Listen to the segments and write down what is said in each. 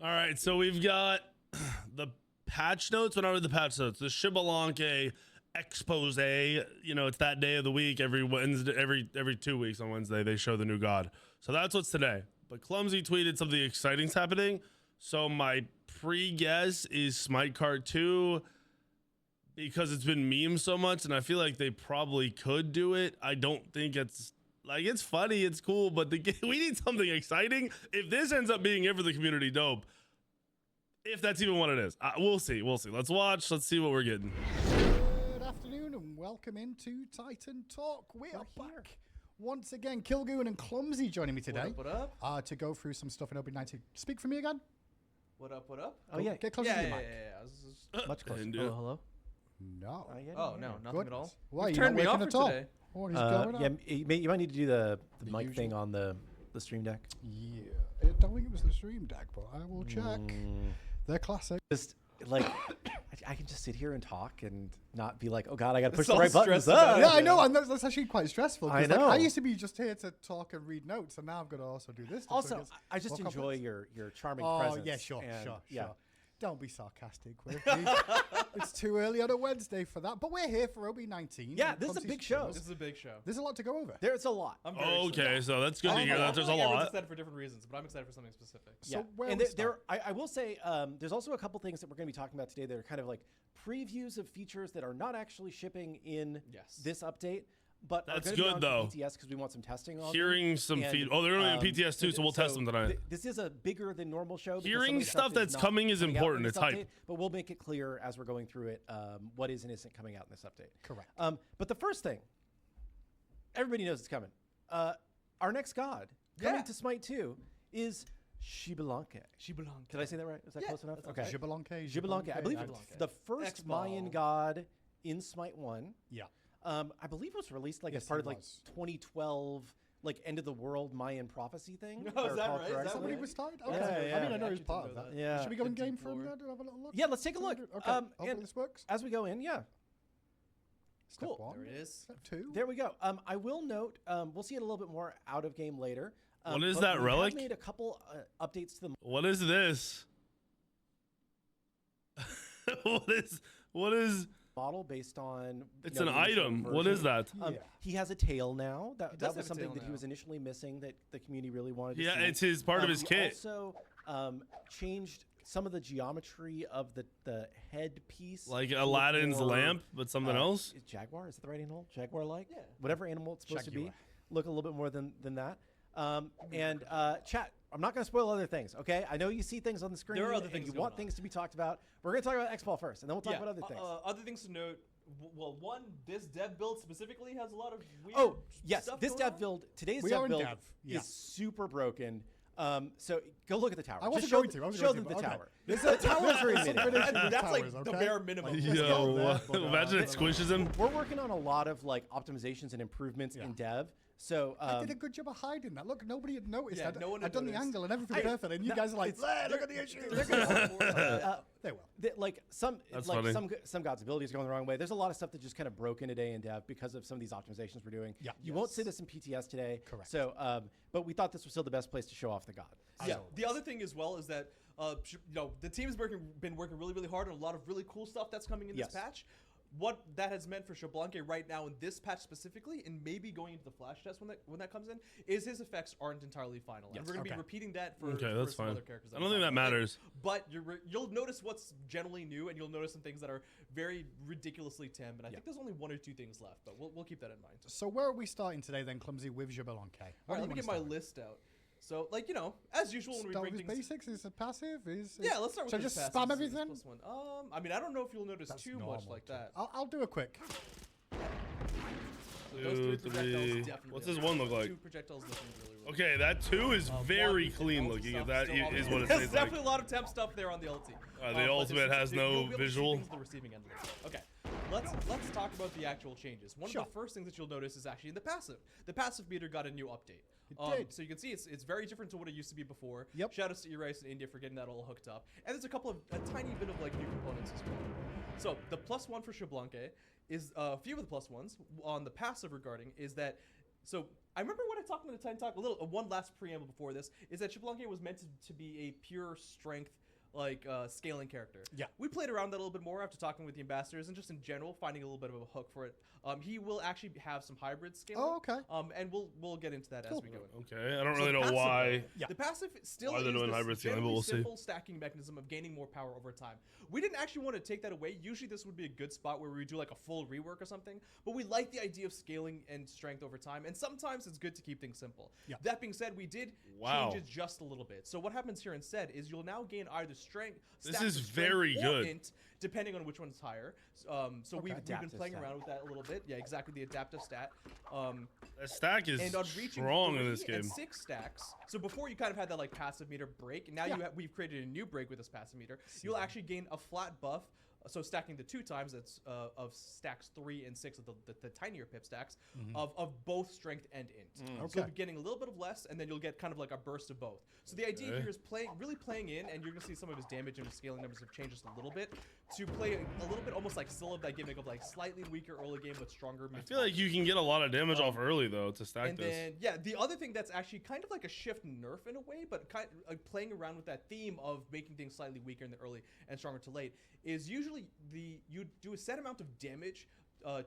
All right, so we've got the patch notes, but not really the patch notes. The Xbalanque expose. You know, it's that day of the week. Every Wednesday, every 2 weeks on Wednesday, they show the new god. So that's what's today. But Clumsy tweeted something exciting's happening. So my pre-guess is Smite Kart 2 because it's been memed so much, and I feel like they probably could do it. I don't think it's like it's funny, it's cool, but we need something exciting. If this ends up being it for the community, dope. If that's even what it is, we'll see. We'll see. Let's watch. Let's see what we're getting. Good afternoon and welcome into Titan Talk. We are back once again. Kilgoon and Clumsy joining me today. What up? To go through some stuff in Open 19. Speak for me again. What up? What up? Oh, yeah. Get closer to the mic. Yeah. Much closer. Hello, hello. No. Oh, no, nothing at all. Why? You've You're turned not me off working for at all? today. What is going on? Yeah, you might need to do the mic usual. thing on the stream deck. Yeah. I don't think it was the stream deck, but I will check. They're classic. Just like I can just sit here and talk and not be like, oh god, I got to push It's the all right buttons. stressed about it. Yeah, I know, and that's actually quite stressful. I 'cause, like, know. I used to be just here to talk and read notes, and now I've got to also do this stuff. so it Also, gets I just more enjoy complex. your charming Oh, presence. yeah, sure. Yeah. Don't be sarcastic with me. It's too early on a Wednesday for that, but we're here for OB19. Yeah, and this is a Clumsy big show. Streamers. This is a big show. There's a lot to go over. There's a lot. I'm very Okay, excited. so that's good to hear that there's a Everyone's lot. excited for different reasons, but I'm excited for something specific. So Yeah. where and we I will say there's also a couple things that we're going to be talking about today that are kind of like previews of features that are not actually shipping in this update. But That's are gonna be good, on though. PTS because we want some testing on Hearing them. some And, feed. Oh, they're only on PTS too, so we'll test them tonight. This is a bigger than normal show. because Hearing some of the stuff that's not coming is coming out in important. this It's hype. update, but we'll make it clear as we're going through it what is and isn't coming out in this update. Correct. But the first thing, everybody knows it's coming. Our next god coming to Smite 2 is Xbalanque. Xbalanque. Did I say that right? Is that close enough? Okay. Xbalanque. Xbalanque. I believe Xbalanque. the first Xbal. Mayan god in Smite 1. Yeah. I believe it was released like Yes, as part it of like was. 2012, like end of the world Mayan prophecy thing. if Oh, I is that recall right? Is that correctly. Somebody right? was started? Yeah, Okay. yeah. I mean, I know I he's actually part didn't of know that. that. Yeah. Should we go in The game deep for him lore. now? Do have a little look? Yeah, let's take a look. Okay. Hopefully And this works. as we go in, yeah. Step Cool. one. There it is. Step two. There we go. I will note, we'll see it a little bit more out of game later. What is but that we relic? have made a couple updates to the What is this? what is? model based on. It's you know, an the initial item. version. What is that? Yeah. He has a tail now. That does was have a something tail that he now. was initially missing that the community really wanted to Yeah, see. it's his part of his We kit. Also changed some of the geometry of the headpiece. Like to look Aladdin's more, lamp, but something else. Is Jaguar? Is it the right animal? Jaguar-like? Yeah. Whatever animal it's supposed to Jaguar. be. Look a little bit more than that. Chat, I'm not going to spoil other things, okay? I know you see things on the screen. There are other and things you going want on. things to be talked about. We're going to talk about Xbal first, and then we'll talk about other things. Other things to note. Well, one, this dev build specifically has a lot of weird Oh, yes. stuff This going dev on. build, today's We dev are in build dev, yeah. is super broken. So go look at the tower. I wasn't Just show, going to. I wasn't show going them to, the but tower. okay. The towers are There's some good emitting. issues with That's like towers, the okay? bare minimum. Like, Yo, there, but, imagine it squishes him. We're working on a lot of like optimizations and improvements in dev. So I did a good job of hiding that. Look, nobody had noticed. Yeah, no one had I'd done the noticed. angle and everything perfect, and you guys are like, it's- look at the issue. They will. like some That's like funny. some God's abilities going the wrong way. There's a lot of stuff that just kind of broken today in dev because of some of these optimizations we're doing. Yeah. You won't see this in PTS today. Correct. So, but we thought this was still the best place to show off the God. Yeah. The other thing as well is that the team has been working really, really hard on a lot of really cool stuff that's coming in this Yes. patch. What that has meant for Xbalanque right now in this patch specifically, and maybe going into the flash test when that comes in, is his effects aren't entirely final. And we're going to be Okay. repeating that for, Okay, for that's some fine. other characters. I don't think that matters. But you'll notice what's generally new, and you'll notice some things that are very ridiculously Tim. And I think there's only one or two things left, but we'll keep that in mind. So where are we starting today then, Clumsy, with Xbalanque? All right, let me get my list out. So, like, as usual when we Start bring with things. basics. Is it passive? Yeah, let's start with Should I his just passives. spam everything? Plus one. I mean, I don't know if you'll notice That's too much normal, like too. that. I'll do a quick. So those three projectiles definitely. What's this one look like? Two projectiles looking really, really Okay, that two is very one, clean ulti looking. stuff If that still is on what it There's says. Like. definitely a lot of temp stuff there on the ulti. The But ultimate has no you'll be able to see visual. things at the receiving end of it. Okay, let's talk about the actual changes. One of the first things that you'll notice is actually in the passive. The passive meter got a new update. did. So you can see it's very different to what it used to be before. Yep. Shout outs to Erase and India for getting that all hooked up. And there's a tiny bit of like new components as well. So the +1 for Xbalanque is a few of the +1s on the passive regarding is that. So I remember when I talked in the Titan Talk, one last preamble before this, is that Xbalanque was meant to be a pure strength scaling character. Yeah. We played around that a little bit more after talking with the ambassadors and just in general finding a little bit of a hook for it. He will actually have some hybrid scaling. Oh, okay. And we'll get into that as we go. Okay, I don't So really the know passive, why. though, the passive still Why they're is doing this hybrid scaling, but generally we'll see. simple stacking mechanism of gaining more power over time. We didn't actually want to take that away. Usually this would be a good spot where we would do like a full rework or something, but we like the idea of scaling and strength over time, and sometimes it's good to keep things simple. Yeah. That being said, we did change it just a little bit. So what happens here instead is you'll now gain either strength. This stacks is of strength very or good. int, depending on which one's higher. So we've been Adaptive playing stat. around with that a little bit. Yeah, exactly, the adaptive stat. That stack is And on reaching strong in 3 this game. and 6 stacks, so before you kind of had that like passive meter break, and now we've created a new break with this passive meter. You'll actually gain a flat buff. So stacking the 2 times, that's of stacks 3 and 6 of the tinier pip stacks of both strength and int. So Okay. you'll be getting a little bit of less, and then you'll get kind of like a burst of both. So the idea here is really playing in, and you're gonna see some of his damage and his scaling numbers have changed just a little bit to play a little bit almost like still of that gimmick of like slightly weaker early game but stronger. I feel like you can get a lot of damage off early though to stack And this. then, yeah, the other thing that's actually kind of like a shift nerf in a way, but kind of playing around with that theme of making things slightly weaker in the early and stronger to late, is usually you do a set amount of damage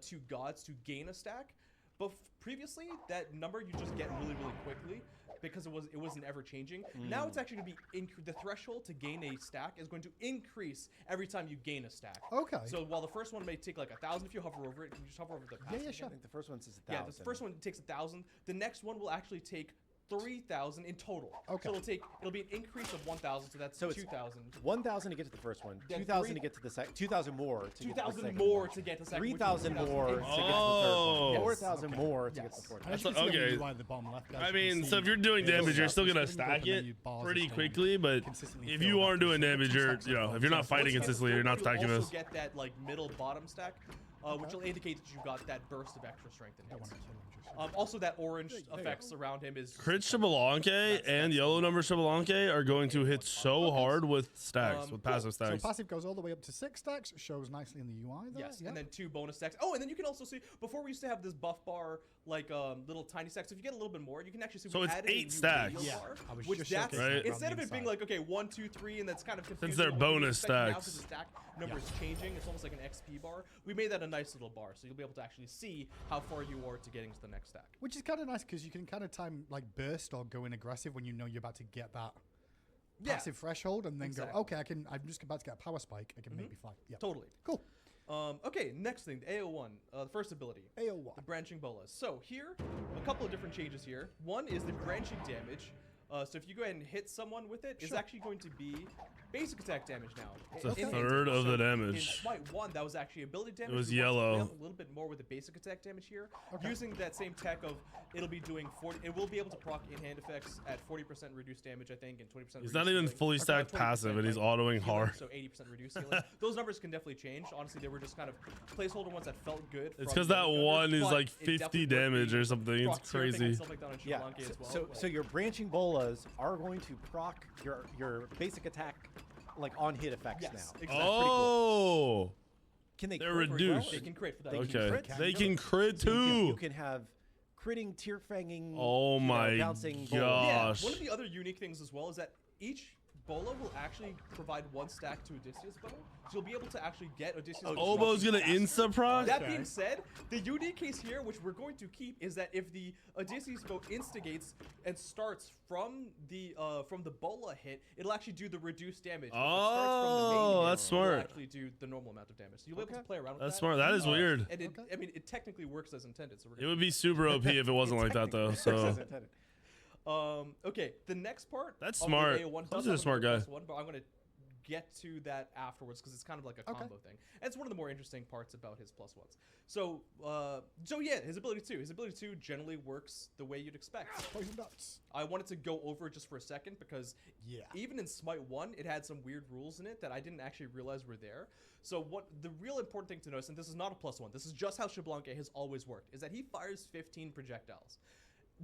to gods to gain a stack, but previously that number you just get really quickly because it wasn't ever changing. Now it's actually going to be the threshold to gain a stack is going to increase every time you gain a stack. Okay. So while the first one may take like 1,000 if you hover over it, you just hover over the passive. yeah, sure. I think the first one says 1,000. Yeah, the first one takes 1,000. The next one will actually take 3,000 in total. Okay. So it'll be an increase of 1,000. So that's So it's 2,000. 1,000 to get to the first one, Yeah, 2,000 three- to get to the second, 2,000 more to get to the 2,000 second more one. to get to the second. 3,000 more to get to the third Oh. one. Yes. 4,000 Okay. more to get Yes. to the fourth And one. as you can see on Okay. the UI at the bottom left, guys, I you can mean, see so if you're doing there's damage, you're still gonna screen stack open and it your bars are pretty staying quickly. But consistently if filled you up aren't for doing two damage, stacks if you're of not bombs. fighting Once consistently, you you're not you'll stacking also this. get that like middle bottom stack, which will indicate that you got that burst of extra strength in Don't hits. want to kill him just Also, that orange effects around him is Crit Xbalanque and yellow number Xbalanque are going to hit so hard with stacks, with passive So stacks. passive goes all the way up to 6 stacks, shows nicely in the UI there. Yes, yeah. and then 2 bonus stacks. Oh, and then you can also see, before we used to have this buff bar, like little tiny stacks. If you get a little bit more, you can actually see So we it's added a 8 new stacks. radio Yeah, bar, I was which just that's, showcasing Right. instead around of the it being inside. like, okay, 1, 2, 3, and that's kind of confusing. they're on what you bonus expect now, stacks. 'cause the stack number is changing. It's almost like an XP bar. We made that a nice little bar, so you'll be able to actually see how far you are to getting to the next stack. Which is kind of nice because you can kind of time like burst or go in aggressive when you know you're about to get that Yeah. passive threshold, and then Exactly. go, okay, I'm just about to get a power spike. I can maybe fly. Yeah. Totally. Cool. Okay, next thing, the AO1, the first ability. AO1. The branching bolas. So here, a couple of different changes here. One is the branching damage. So if you go ahead and hit someone with it, it's actually going to be basic attack damage now. It's a In third of the In damage. Smite 1, that was actually ability damage. It was We want to yellow. play a little bit more with the basic attack damage here. Using that same tech of, it'll be doing 40, it will be able to proc in-hand effects at 40% reduced damage, I think, and 20% He's reduced not even healing. fully Or stacked 20%, passive, and he's like, autoing healing, hard. So 80% reduced healing. Those numbers can definitely change. Honestly, they were just kind of placeholder ones that felt good. It's from because the that other one is but like it 50 definitely would damage be or something. It's proc tier thing and crazy. stuff like that on Yeah. Xbalanque as well, So, but- so your branching bolas are going to proc your basic attack like on hit effects Yes, now. exactly. Oh, Can they they're crit as well? reduced. They can crit for that. They can okay. crit? They can crit So you too. can have critting, tear fanging. Oh my bouncing gosh. bolas. Yeah, Gosh. one of the other unique things as well is that each bola will actually provide 1 stack to Odysseus bow, so you'll be able to actually get Odysseus bow Obo's gonna faster. insta-proc? That being said, the unique case here, which we're going to keep, is that if the Odysseus bow instigates and starts from the bola hit, it'll actually do the reduced damage. If it starts from the main Oh, hit, that's it'll smart. actually do the normal amount of damage. So you'll be able to play around with That's that. smart. That is weird. And it, I mean, it technically works as intended. So we're It gonna would be super OP if it wasn't like that though. So okay, the next part. That's of the smart. AO1 Clumsy's does a have smart another guy. +1, but I'm gonna get to that afterwards because it's kind of like a combo thing. And it's one of the more interesting parts about his +1s. So, yeah, his ability 2. His ability 2 generally works the way you'd expect. Poison nuts. I wanted to go over it just for a second because even in Smite 1, it had some weird rules in it that I didn't actually realize were there. So what the real important thing to notice, and this is not a +1, this is just how Xbalanque has always worked, is that he fires 15 projectiles.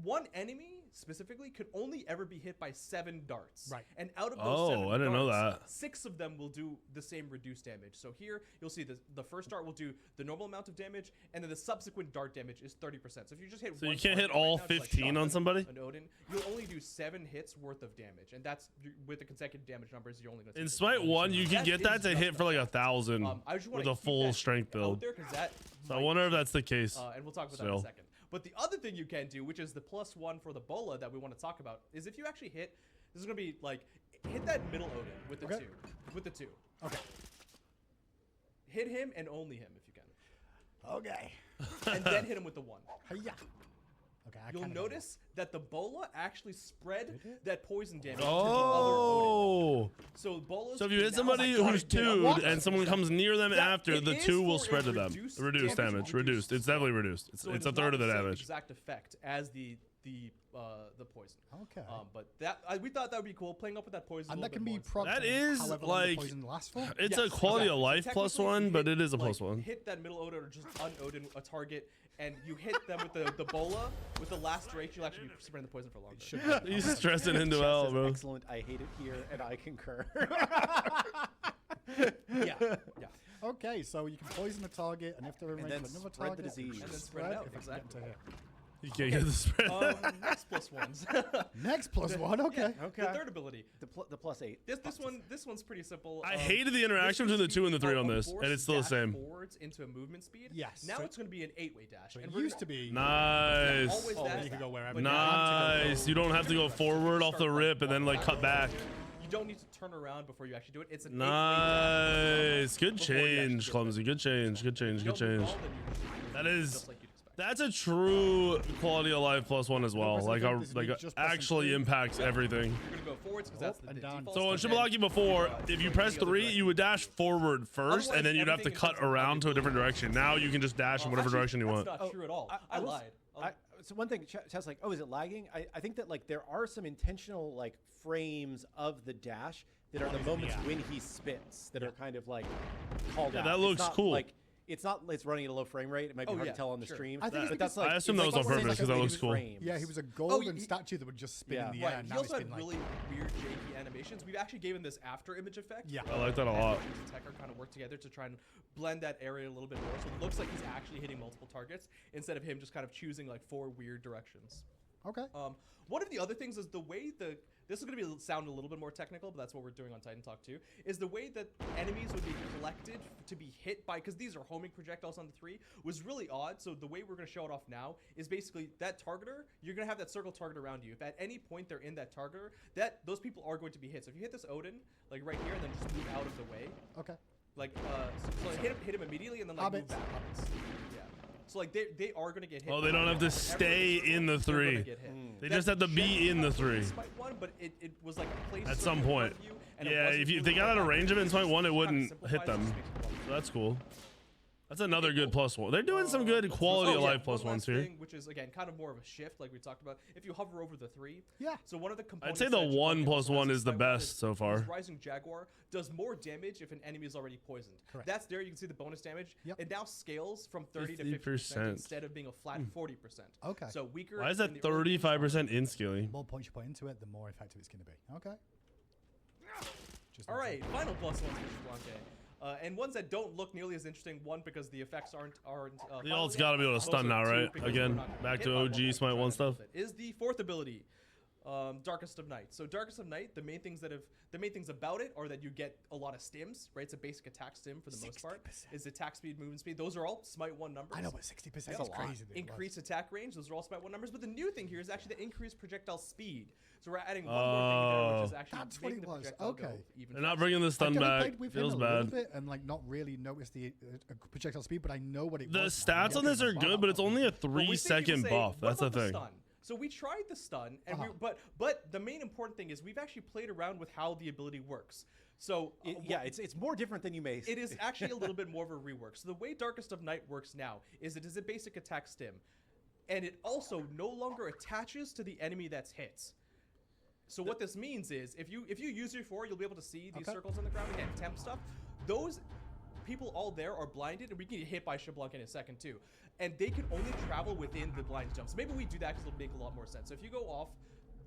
One enemy, specifically, could only ever be hit by 7 darts. Right. And out of those Oh, 7 I didn't know darts, 6 of them will do the same reduced damage. So here you'll see the first dart will do the normal amount of damage, and then the subsequent dart damage is 30%. So if you just hit So one you can't hit target all right now, just 15 on shotgun somebody? an Odin, you'll only do 7 hits worth of damage, and that's with the consecutive damage numbers. You're only going to In Smite 1, you can get that to hit for like 1,000 I just wanna with a keep full that strength out build. there 'cause that So I might wonder if that's the case. and we'll talk about that in a second. But the other thing you can do, which is the +1 for the Bola that we want to talk about, is if you actually hit, this is going to be like, hit that middle Odin with the 2. With the 2. Okay. Hit him and only him if you can. Okay. And then hit him with the 1. Hiya. Okay, You'll notice that the Bola actually spread that poison damage to Oh. the other Odin. So Bolas. So if you hit somebody who's 2'd and someone comes near them after, the 2 will spread to them. Reduced damage. Reduced. It's definitely reduced. It's a third of the damage. Exact effect as the poison. Okay. But that we thought that would be cool, playing up with that poison. And a that little can bit be more. proc. That is however long the like poison lasts for. it's Yes, a quality of exactly. life Technically, +1, you but hit, it is a like, +1. Hit that middle Odin or just un-Odin a target, and you hit them with the Bola. With the last duration, you'll actually be spreading the poison for longer. He's stressing into Chess hell, is bro. Excellent. I hate it here, and I concur. Yeah. Okay, so you can poison a target, and if they're in range then of another spread the target, disease. And then spread it out, if you can get exactly. to hit. You can't get the spread. Next +1s. Next +1. Okay. Okay. The third ability. The +8. This one's pretty simple. I hated the interaction between the 2 and the 3 on this, and it's still the same. Forwards into a movement speed. Yes. Now So- it's going to be an 8-way dash. So and it we're used gonna- to be. Nice. Always Oh, dash you can go wherever. but now you have to Nice. go- You don't have to go forward off the rip and then like cut back. You don't need to turn around before you actually do it. It's an 8-way dash. Nice. Good Before you actually change, get Clumsy. Good change. Good change. Good You don't move change. all, then you just That move is- just like you'd expect. That's a true quality of life +1 as well. pressing Like the a, thing, this like is a, just pressing actually 3. impacts everything. You're going to go forwards because that's the and down. default. So on and then Xbalanque before, if you press the other 3, direction. you would dash forward first, and Otherwise, then you'd have to everything cut in terms of around to a how different you direction. Now you can just dash in whatever Actually, direction you want. That's not true at all. I will lied. So one thing, Chess, like, oh, is it lagging? I think that like there are some intentional like frames of the dash that are the moments when he spits that are kind of like called Yeah, out. that It's looks not, cool. Like it's running at a low frame rate. It might be hard to tell on the sure. stream. I think it's but that's because- like I assume it's that was like on saying, purpose like, 'cause that a looks cool. frames. Yeah, he was a golden he- statue that would just spin Yeah. in the Right. air. And He now it's also had been really like. weird janky animations. We've actually given this after image effect. Yeah. I like that a lot. And Tech are kind of work together to try and blend that area a little bit more. So it looks like he's actually hitting multiple targets instead of him just kind of choosing like 4 weird directions. Okay. One of the other things is the way this is going to sound a little bit more technical, but that's what we're doing on Titan Talk too, is the way that enemies would be collected to be hit by, because these are homing projectiles on the 3, was really odd. So the way we're going to show it off now is basically that targeter, you're going to have that circle target around you. If at any point they're in that targeter, those people are going to be hit. So if you hit this Odin, like right here, and then just move out of the way, Okay. like, so hit him immediately, and then like move back. Yeah. So like they are going to get hit. Oh, they don't have to stay in the 3. They just have to be in the 3. Smite 1, but it was like a place At sort some of in front point. of you, and it Yeah, wasn't if they really got out of range of it in Smite 1, it Kinda wouldn't simplifies hit it, them. just makes it So that's cool. That's another good +1. They're doing some good quality of life one +1s last here. thing, which is again kind of more of a shift, like we talked about. If you hover over the 3, Yeah. So one of the I'd components. say the that 1 also +1 has is the Smite 1 best so far. is Rising Jaguar does more damage if an enemy is already poisoned. Correct. That's there. You can see the bonus damage. Yep. It now scales from 30 to 50%. 50% instead of being a flat 40%. Okay. So weaker. Why is in that the early game, 35% in scaling? The more points you put into it, the more effective it's going to be. Okay. Just All right, final +1s for Xbalanque. And ones that don't look nearly as interesting. One, because the effects aren't. The ult's got to be able to stun now, right? Again, back to OG Smite 1 stuff. Is the 4th ability, Darkest of Night. So Darkest of Night, the main things about it are that you get a lot of stims, right? It's a basic attack stim for the most part. 60%. Is attack speed, movement speed. Those are all Smite 1 numbers. I know, but 60% is a lot. crazy. that it Increased attack range. Those are all Smite 1 numbers. But the new thing here is actually the increased projectile speed. So we're adding one more thing in there, which is actually That's what making it the was. projectile go Okay. even They're not faster. bringing the was. stun I've only back. played with him Feels a little bad. bit and like not really noticed the projectile speed, but I know what it The was. stats on this are good, but it's only a But we think you 3-second say, buff. what That's the about thing. Stun? So we tried the stun, and Uh-huh. but the main important thing is we've actually played around with how the ability works. So It's more different than you may. it is actually a little bit more of a rework. So the way Darkest of Night works now is it is a basic attack stim, and it also no longer attaches to the enemy that's hit. So what this means is if you use your 4, you'll be able to see these circles on the ground again, temp stuff. Those people all there are blinded, and we can get hit by Xbalanque in a second too. And they can only travel within the blind jumps. Maybe we do that because it'll make a lot more sense. So if you go off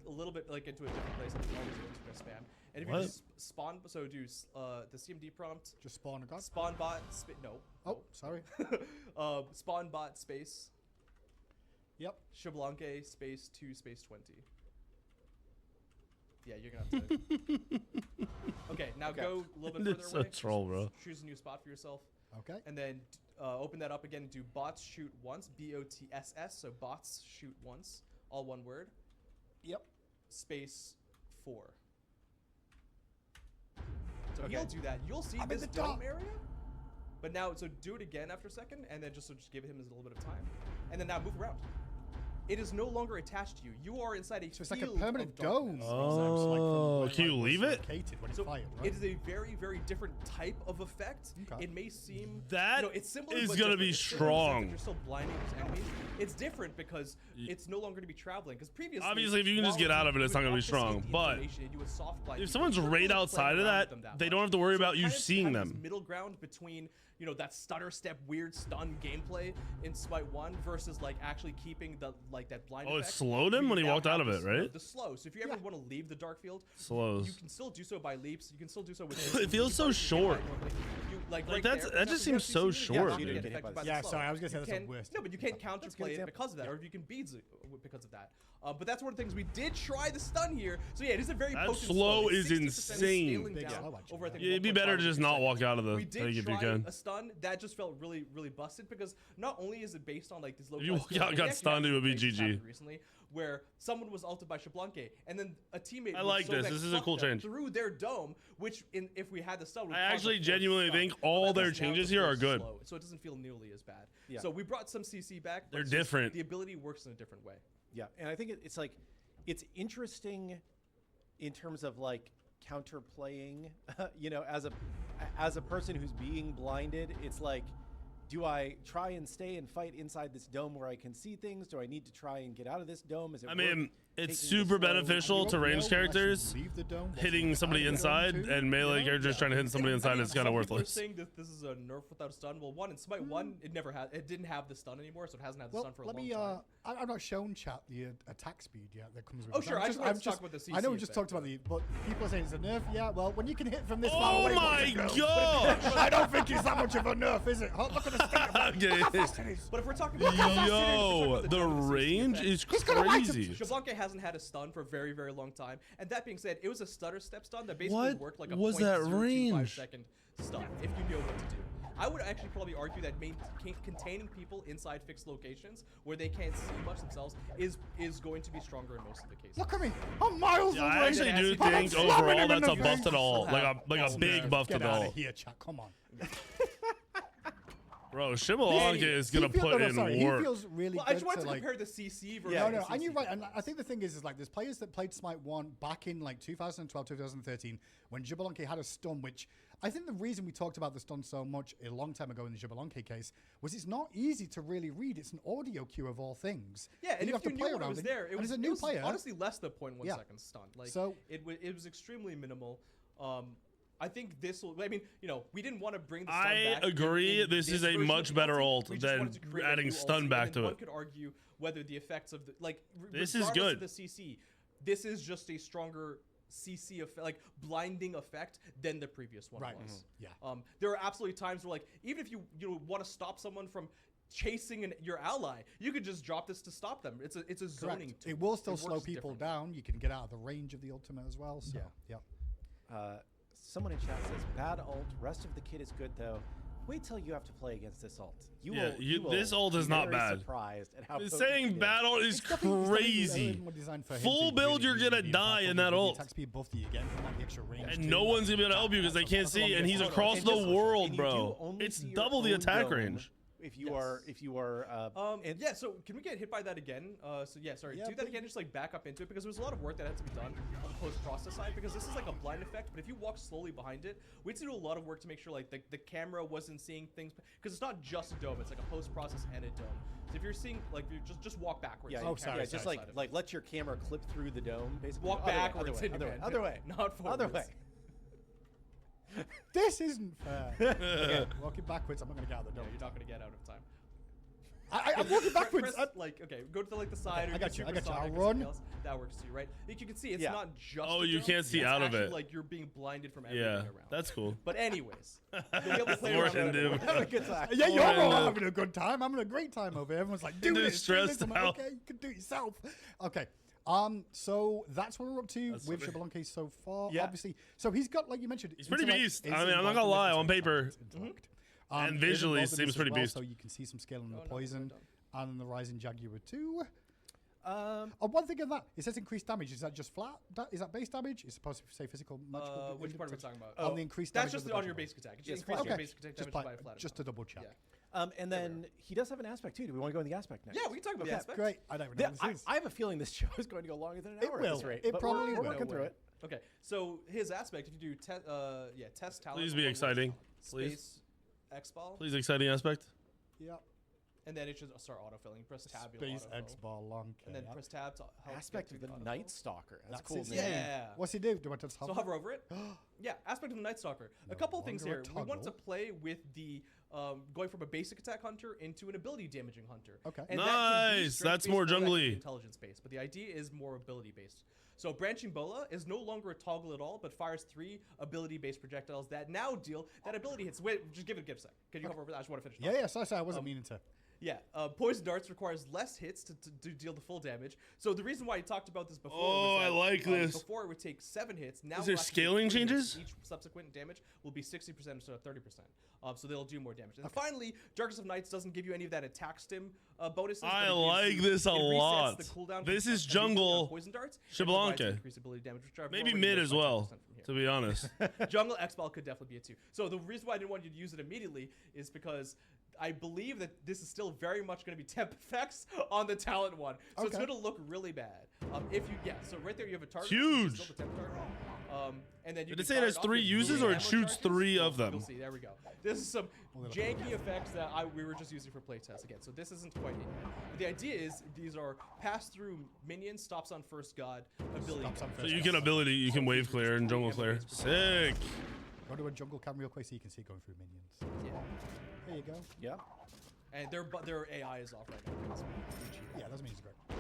a little bit like into a different place. I'm always going to spam. And if you just spawn, so do the CMD prompt. Just spawn a god. Spawn bot. No. Oh, sorry. Spawn bot space. Yep. Xbalanque space 2 space 20. Yeah, you're gonna have to. Okay, now go a little bit further away. It's a troll, bro. Choose a new spot for yourself. Okay. And then open that up again and do bots shoot once. BOTSS. So bots shoot once. All one word. Yep. Space 4. So you'll do that. You'll see this in the dome top. area. But now, so do it again after a second, and then just give him a little bit of time, and then now move around. It is no longer attached to you. You are inside a So it's field like a permanent of darkness. dome. Oh, can you leave it? When So it's fired, right? it is a very, very different type of effect. Okay. It may seem That it's similar, is but gonna different. be It's similar in the sense that strong. You're still blinding those enemies. It's different because it's no longer to be traveling. Because previously, Obviously, if you can just while get out of it, you it's would not gonna be obfuscate strong, the but information and do a soft blind, if you someone's couldn't right really play outside of around that, with them they much. don't have to worry So about it you kind of seeing has them. this middle ground between that stutter step weird stun gameplay in Smite 1 versus like actually keeping the that blind Oh, it effect. slowed him You when he now walked out have of it, the right? The slow. So if you ever want to leave the dark field, Slows. you can still do so by leaps. You can still do so with. It feels so short. Like Like, right that's- there, that for just example, seems you so have CC, short, you're not dude. gonna get Getting hit affected by by Yeah, the slow. sorry, I was gonna say You that's the can- worst. No, but you can't counterplay it because of that, or if you can beads it because of that. But that's one of the things we did try the stun here. So yeah, it is a very That potent slow It's is 60% insane. scaling Big down slow, actually, over, I think, Yeah, it'd be better to 1.5 just not seconds. walk out of the We thing did if you try can. a stun that just felt really, really busted because not only is it based on like these low. If you walk out, got stunned, it would be GG. Recently, where someone was ulted by Xbalanque, and then a teammate. I would like so this. vex This is a fuck cool them change. through their dome, which if we had the stun, would I cause a actually forced genuinely stun. think all But their that's now changes just here are forced good. slow, so it doesn't feel nearly as bad. Yeah. So we brought some CC back. but They're it's just different. The ability works in a different way. Yeah, and I think it's like it's interesting in terms of like counterplaying. As a person who's being blinded, it's like, do I try and stay and fight inside this dome where I can see things? Do I need to try and get out of this dome? Is it I mean, worth it's taking the super slow? beneficial to ranged characters. Hitting somebody inside and melee characters trying to hit somebody inside is kind of Some people are worthless. saying that this is a nerf without a stun. Well, one in Smite 1, it didn't have the stun anymore, so it hasn't had the Well, stun for a let long me. time. I've not shown chat the attack speed yet that comes with. Oh, it. sure, I just wanted to talk about the I know CC we just effect, talked about the, but people are saying it's a nerf. Yeah, well, when you can hit from this far Oh away, my what's it go? gosh! I don't think it's that much of a nerf, is it? Look at the state of it. Okay. Look how fast it is. But if we're talking about if we're talking Yo, about the dome and CC range effect, is He's gonna wait crazy. Xbalanque hasn't had a stun for a very, very long time. And that being said, it was a stutter step stun that basically What worked like a was that 0.025 range? second stun, if you know what to do. I would actually probably argue that containing people inside fixed locations where they can't see much themselves is going to be stronger in most of the cases. Look at me. I'm miles Yeah, away. I actually do I'm think slamming overall him in that's the a buff face. at all, like a big buff Get to out all. of here, chat. Come on. Bro, Xbalanque is gonna put in He work. feels really Well, good I just wanted to like, compare the CC versus No, the and you're CC right. And class. I think the thing is like there's players that played Smite 1 back in like 2012, 2013 when Xbalanque had a stun, which I think the reason we talked about the stun so much a long time ago in the Xbalanque case was it's not easy to really read. It's an audio cue of all things. Yeah, and you if you knew when it was there, it was a new player. honestly less than 0.1 Yeah. second stun. Like, So- it was extremely minimal. I think this will. I mean, we didn't want to bring the stun back. I agree. in This is a version much of better ulti. ult We just than wanted to create a adding new stun ulti, back and to then one it. could argue whether the effects of the This is regardless good. of the CC, this is just a stronger CC effect, like blinding effect than the previous one Right. was. Yeah. There are absolutely times where, like, even if you want to stop someone from chasing your ally, you could just drop this to stop them. It's a zoning Correct. tool. It will still works slow people differently. down. You can get out of the range of the ultimate as well. So, yeah. Someone in chat says bad ult. Rest of the kit is good though. Wait till you have to play against this ult. Yeah, will this ult be is not very bad. Surprised at how potent Saying it is. battle is It's definitely crazy. more designed for him Full to build, really you're use gonna the die impactful in that with the ult. attack speed buff that you get from like the extra range And too. no one's gonna be able to help you because they can't see, and he's across the world, And you do bro. only It's see your double the own attack dome range. If you are and Yeah, so can we get hit by that again? Yeah, Do that please. again, just like back up into it, because there was a lot of work that had to be done on the post-process side, because this is like a blind effect, but if you walk slowly behind it, we had to do a lot of work to make sure like the camera wasn't seeing things, because it's not just a dome, it's like a post-process and a dome. So if you're seeing, like, you just walk backwards. yeah, so the sorry, camera's just outside of it. like let your camera clip through the dome, basically. Walk Other way, backwards, other way, not forwards. other way. This isn't fair. Okay, walking backwards, I'm not going to get out of the No, dome. you're not gonna get out of time. I'm walking backwards. Press, like, okay, go to like the side. Okay, or I got you. supersonic I'll or something run. else. That works too, right? Like you can see, it's Yeah. not just. Oh, a you jump, can't see it's out of actually, it. Like you're being blinded from everything Yeah, around. that's cool. But anyways, you'll be able to play More around with it. Hindu. Have a good time. Yeah, you're Or, all having a good time. I'm having a great time over here. Everyone's like, do Hindu's this. Do this. stressed I'm like, out. okay, you can do it yourself. Okay. So that's what we're up to That's with funny. Xbalanque so far. Yeah. Obviously, so he's got, like you mentioned, He's pretty intellect beast. is I mean, I'm not involved gonna in lie, this on paper. intellect. And Is visually involved in seems this as pretty well, beast. So you can see some scaling in the Oh, no, poison we're and the rising Jaguar too. Um, One thing of that, it says increased damage. Is that just flat? Is that base damage? It's supposed to say physical, magical. Which part are we talking about? On the increased That's damage. just of on the your dodge basic attack. It Yes, just increases okay. your basic attack Just, damage by a flat just to amount. double check. Yeah. and then he does have an aspect too. Do we want to go in the aspect next? Yeah, we can talk about the Okay, aspect. great. I don't even know Yeah, what this is. I have a feeling this show is going to go longer than an It hour will. at this rate. It but probably we're will. working through it. Okay, so his aspect, if you do test talent. Please be or exciting. Please. Space X-ball, Please, exciting aspect. Yeah. and then it should start autofilling. Press tab, you'll Space autofill. Xbalanque. And then press tab to help Aspect get of through the autofill. Night Stalker. That's That's cool. his name. name. Yeah. What's he do? Do I just So hover over it. Yeah, aspect of the Night Stalker. No A couple of things longer here. a We want to toggle. play with the going from a basic attack hunter into an ability damaging hunter. Okay. And that can be Nice, strength that's based more or that can be jungly. Intelligence based, but the idea is more ability based. So branching bola is no longer a toggle at all, but fires 3 ability based projectiles that now deal that ability hits. Wait, just give it a sec. Can you hover over that? I just want to finish. Yeah, yeah. So I wasn't meaning to. Yeah, poison darts requires less hits to deal the full damage. So the reason why I talked about this before Oh, was that, I like this. Before it would take 7 hits. Now Is there we'll actually scaling take 3 hits. changes? Each subsequent damage will be 60% instead of 30%. So they'll do more damage. And finally, Darkest of Nights doesn't give you any of that attack stim bonuses. but I it gives like you- this a it resets lot. the cooldown This from is immediately on jungle poison darts. and provides Xbalanque. increased ability damage, which I've Maybe already mid raised as by well, 10% from here. to be honest. Jungle X-Ball could definitely be it too. So the reason why I didn't want you to use it immediately is because I believe that this is still very much going to be temp effects on the talent one. So it's Okay. going to look really bad. If you, so right there you have a target. Huge. which is still the temp target. And then you Did it can say it fire has off 3 with uses blue or it ammo shoots charges. 3 of You'll them? see, there we go. This is some janky effects that we were just using for playtest again. So this isn't quite it. But the idea is these are pass-through minions, stops on first god, ability. Stops on So first you god. can ability, you can wave clear and jungle clear. Sick. Go to a jungle cam real quick so you can see it going through minions. Yeah. There you go. Yeah. And their AI is off right now. because we cheated. Yeah, that means great.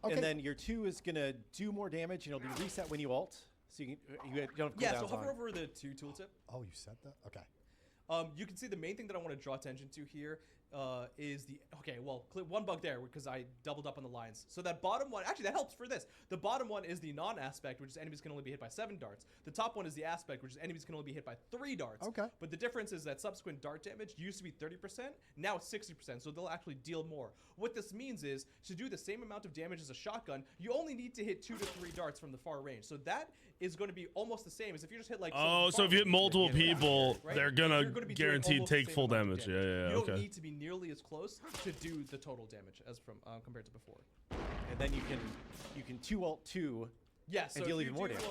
Okay. And then your 2 is going to do more damage, and it'll be reset when you ult. So you don't have Yeah, so cooldowns hover on. over the 2 tooltip. Oh, you said that? Okay. You can see the main thing that I want to draw attention to here is the one bug there because I doubled up on the lines. So that bottom one, actually that helps for this. The bottom one is the non-aspect, which is enemies can only be hit by 7 darts. The top one is the aspect, which is enemies can only be hit by 3 darts. Okay. But the difference is that subsequent dart damage used to be 30%, now it's 60%, so they'll actually deal more. What this means is to do the same amount of damage as a shotgun, you only need to hit 2 to 3 darts from the far range. So that is going to be almost the same as if you just hit like. Oh, some so far if you hit range, multiple you're gonna get people, right? they're You're gonna gonna be doing guaranteed almost the take same full amount of damage. Yeah, yeah, You don't okay. need to be nearly as close to do the total damage as from compared to before. And then you can 2 ult 2. Yeah, so And deal if even you more do, damage.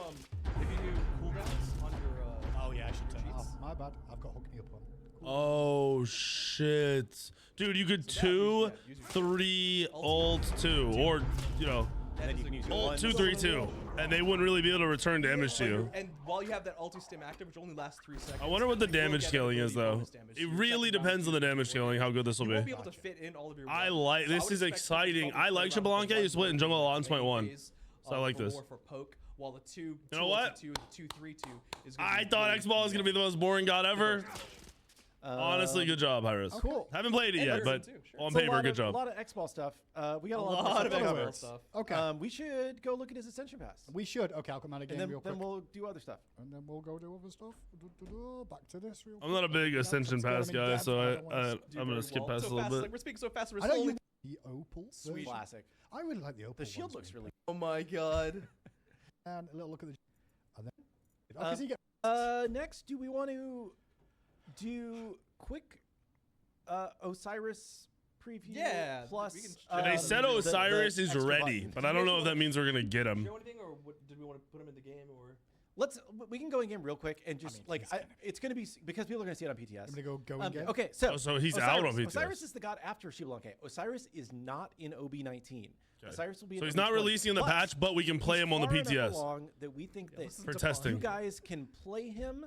if you do cooldowns on your Oh, yeah, I should turn it cheats. off. My bad. I've got hook me up on. Oh shit, dude! You could So that 2, means, yeah, use your 3 ult 2, or you know, And then you can use your ult 1. 2 3 2, and they wouldn't really be able to return damage to you. And while you have that ulti stim active, which only lasts 3 seconds. I wonder what the you will damage get scaling is ability though. bonus damage. It Your really second round depends on the usually damage more scaling, how good this will You won't be. be able to fit in all of your. I weapons. like So I this would is expect exciting. probably I like play around with Xbalanque. I the used to play it in jungle a lot in Smite 1. phase, So I like for this. war for poke, while the 2 You know what? 2 3 2 is gonna I be thought really X-Ball was gonna be the most boring god ever. Honestly, good job, Hyros. Cool. Haven't played it And yet, but Harrison too, sure. on So a paper, lot good of, job. A lot of X-Ball stuff. We got A a lot of other X-Ball words. stuff. Okay. We should go look at his Ascension Pass. We should. Okay, I'll come out again And then, real quick. then we'll do other stuff. And then we'll go do other stuff. Back to this real quick. I'm not a big No, Ascension I'm scared Pass I'm in guy, debt. so don't wanna I'm Do gonna very skip well. past a So little fast, bit. Like we're speaking so fast. We're I know slowly. you the opal. Sweet. version. Classic. I really like the opal. The shield ones, looks man. really. Oh my god. And a little look at the. And then. Okay, so you get. Next, do we want to do quick Osiris preview? Yeah, Plus, we can- They said the Osiris is extra ready, button. but I don't know if that means we're gonna get him. Show anything, or did we want to put him in the game, or? We can go in game real quick and just mean, he's it's going to be because people are going to see it on PTS. I'm gonna go again. Okay, so Oh, so he's Osiris, out on PTS. Osiris is the god after Xbalanque. Osiris is not in OB19. Okay. Osiris will be. So in he's not OB20. releasing in the Plus, patch, but we can play he's him on the far enough PTS. along that we think that listen For to testing. you guys can play him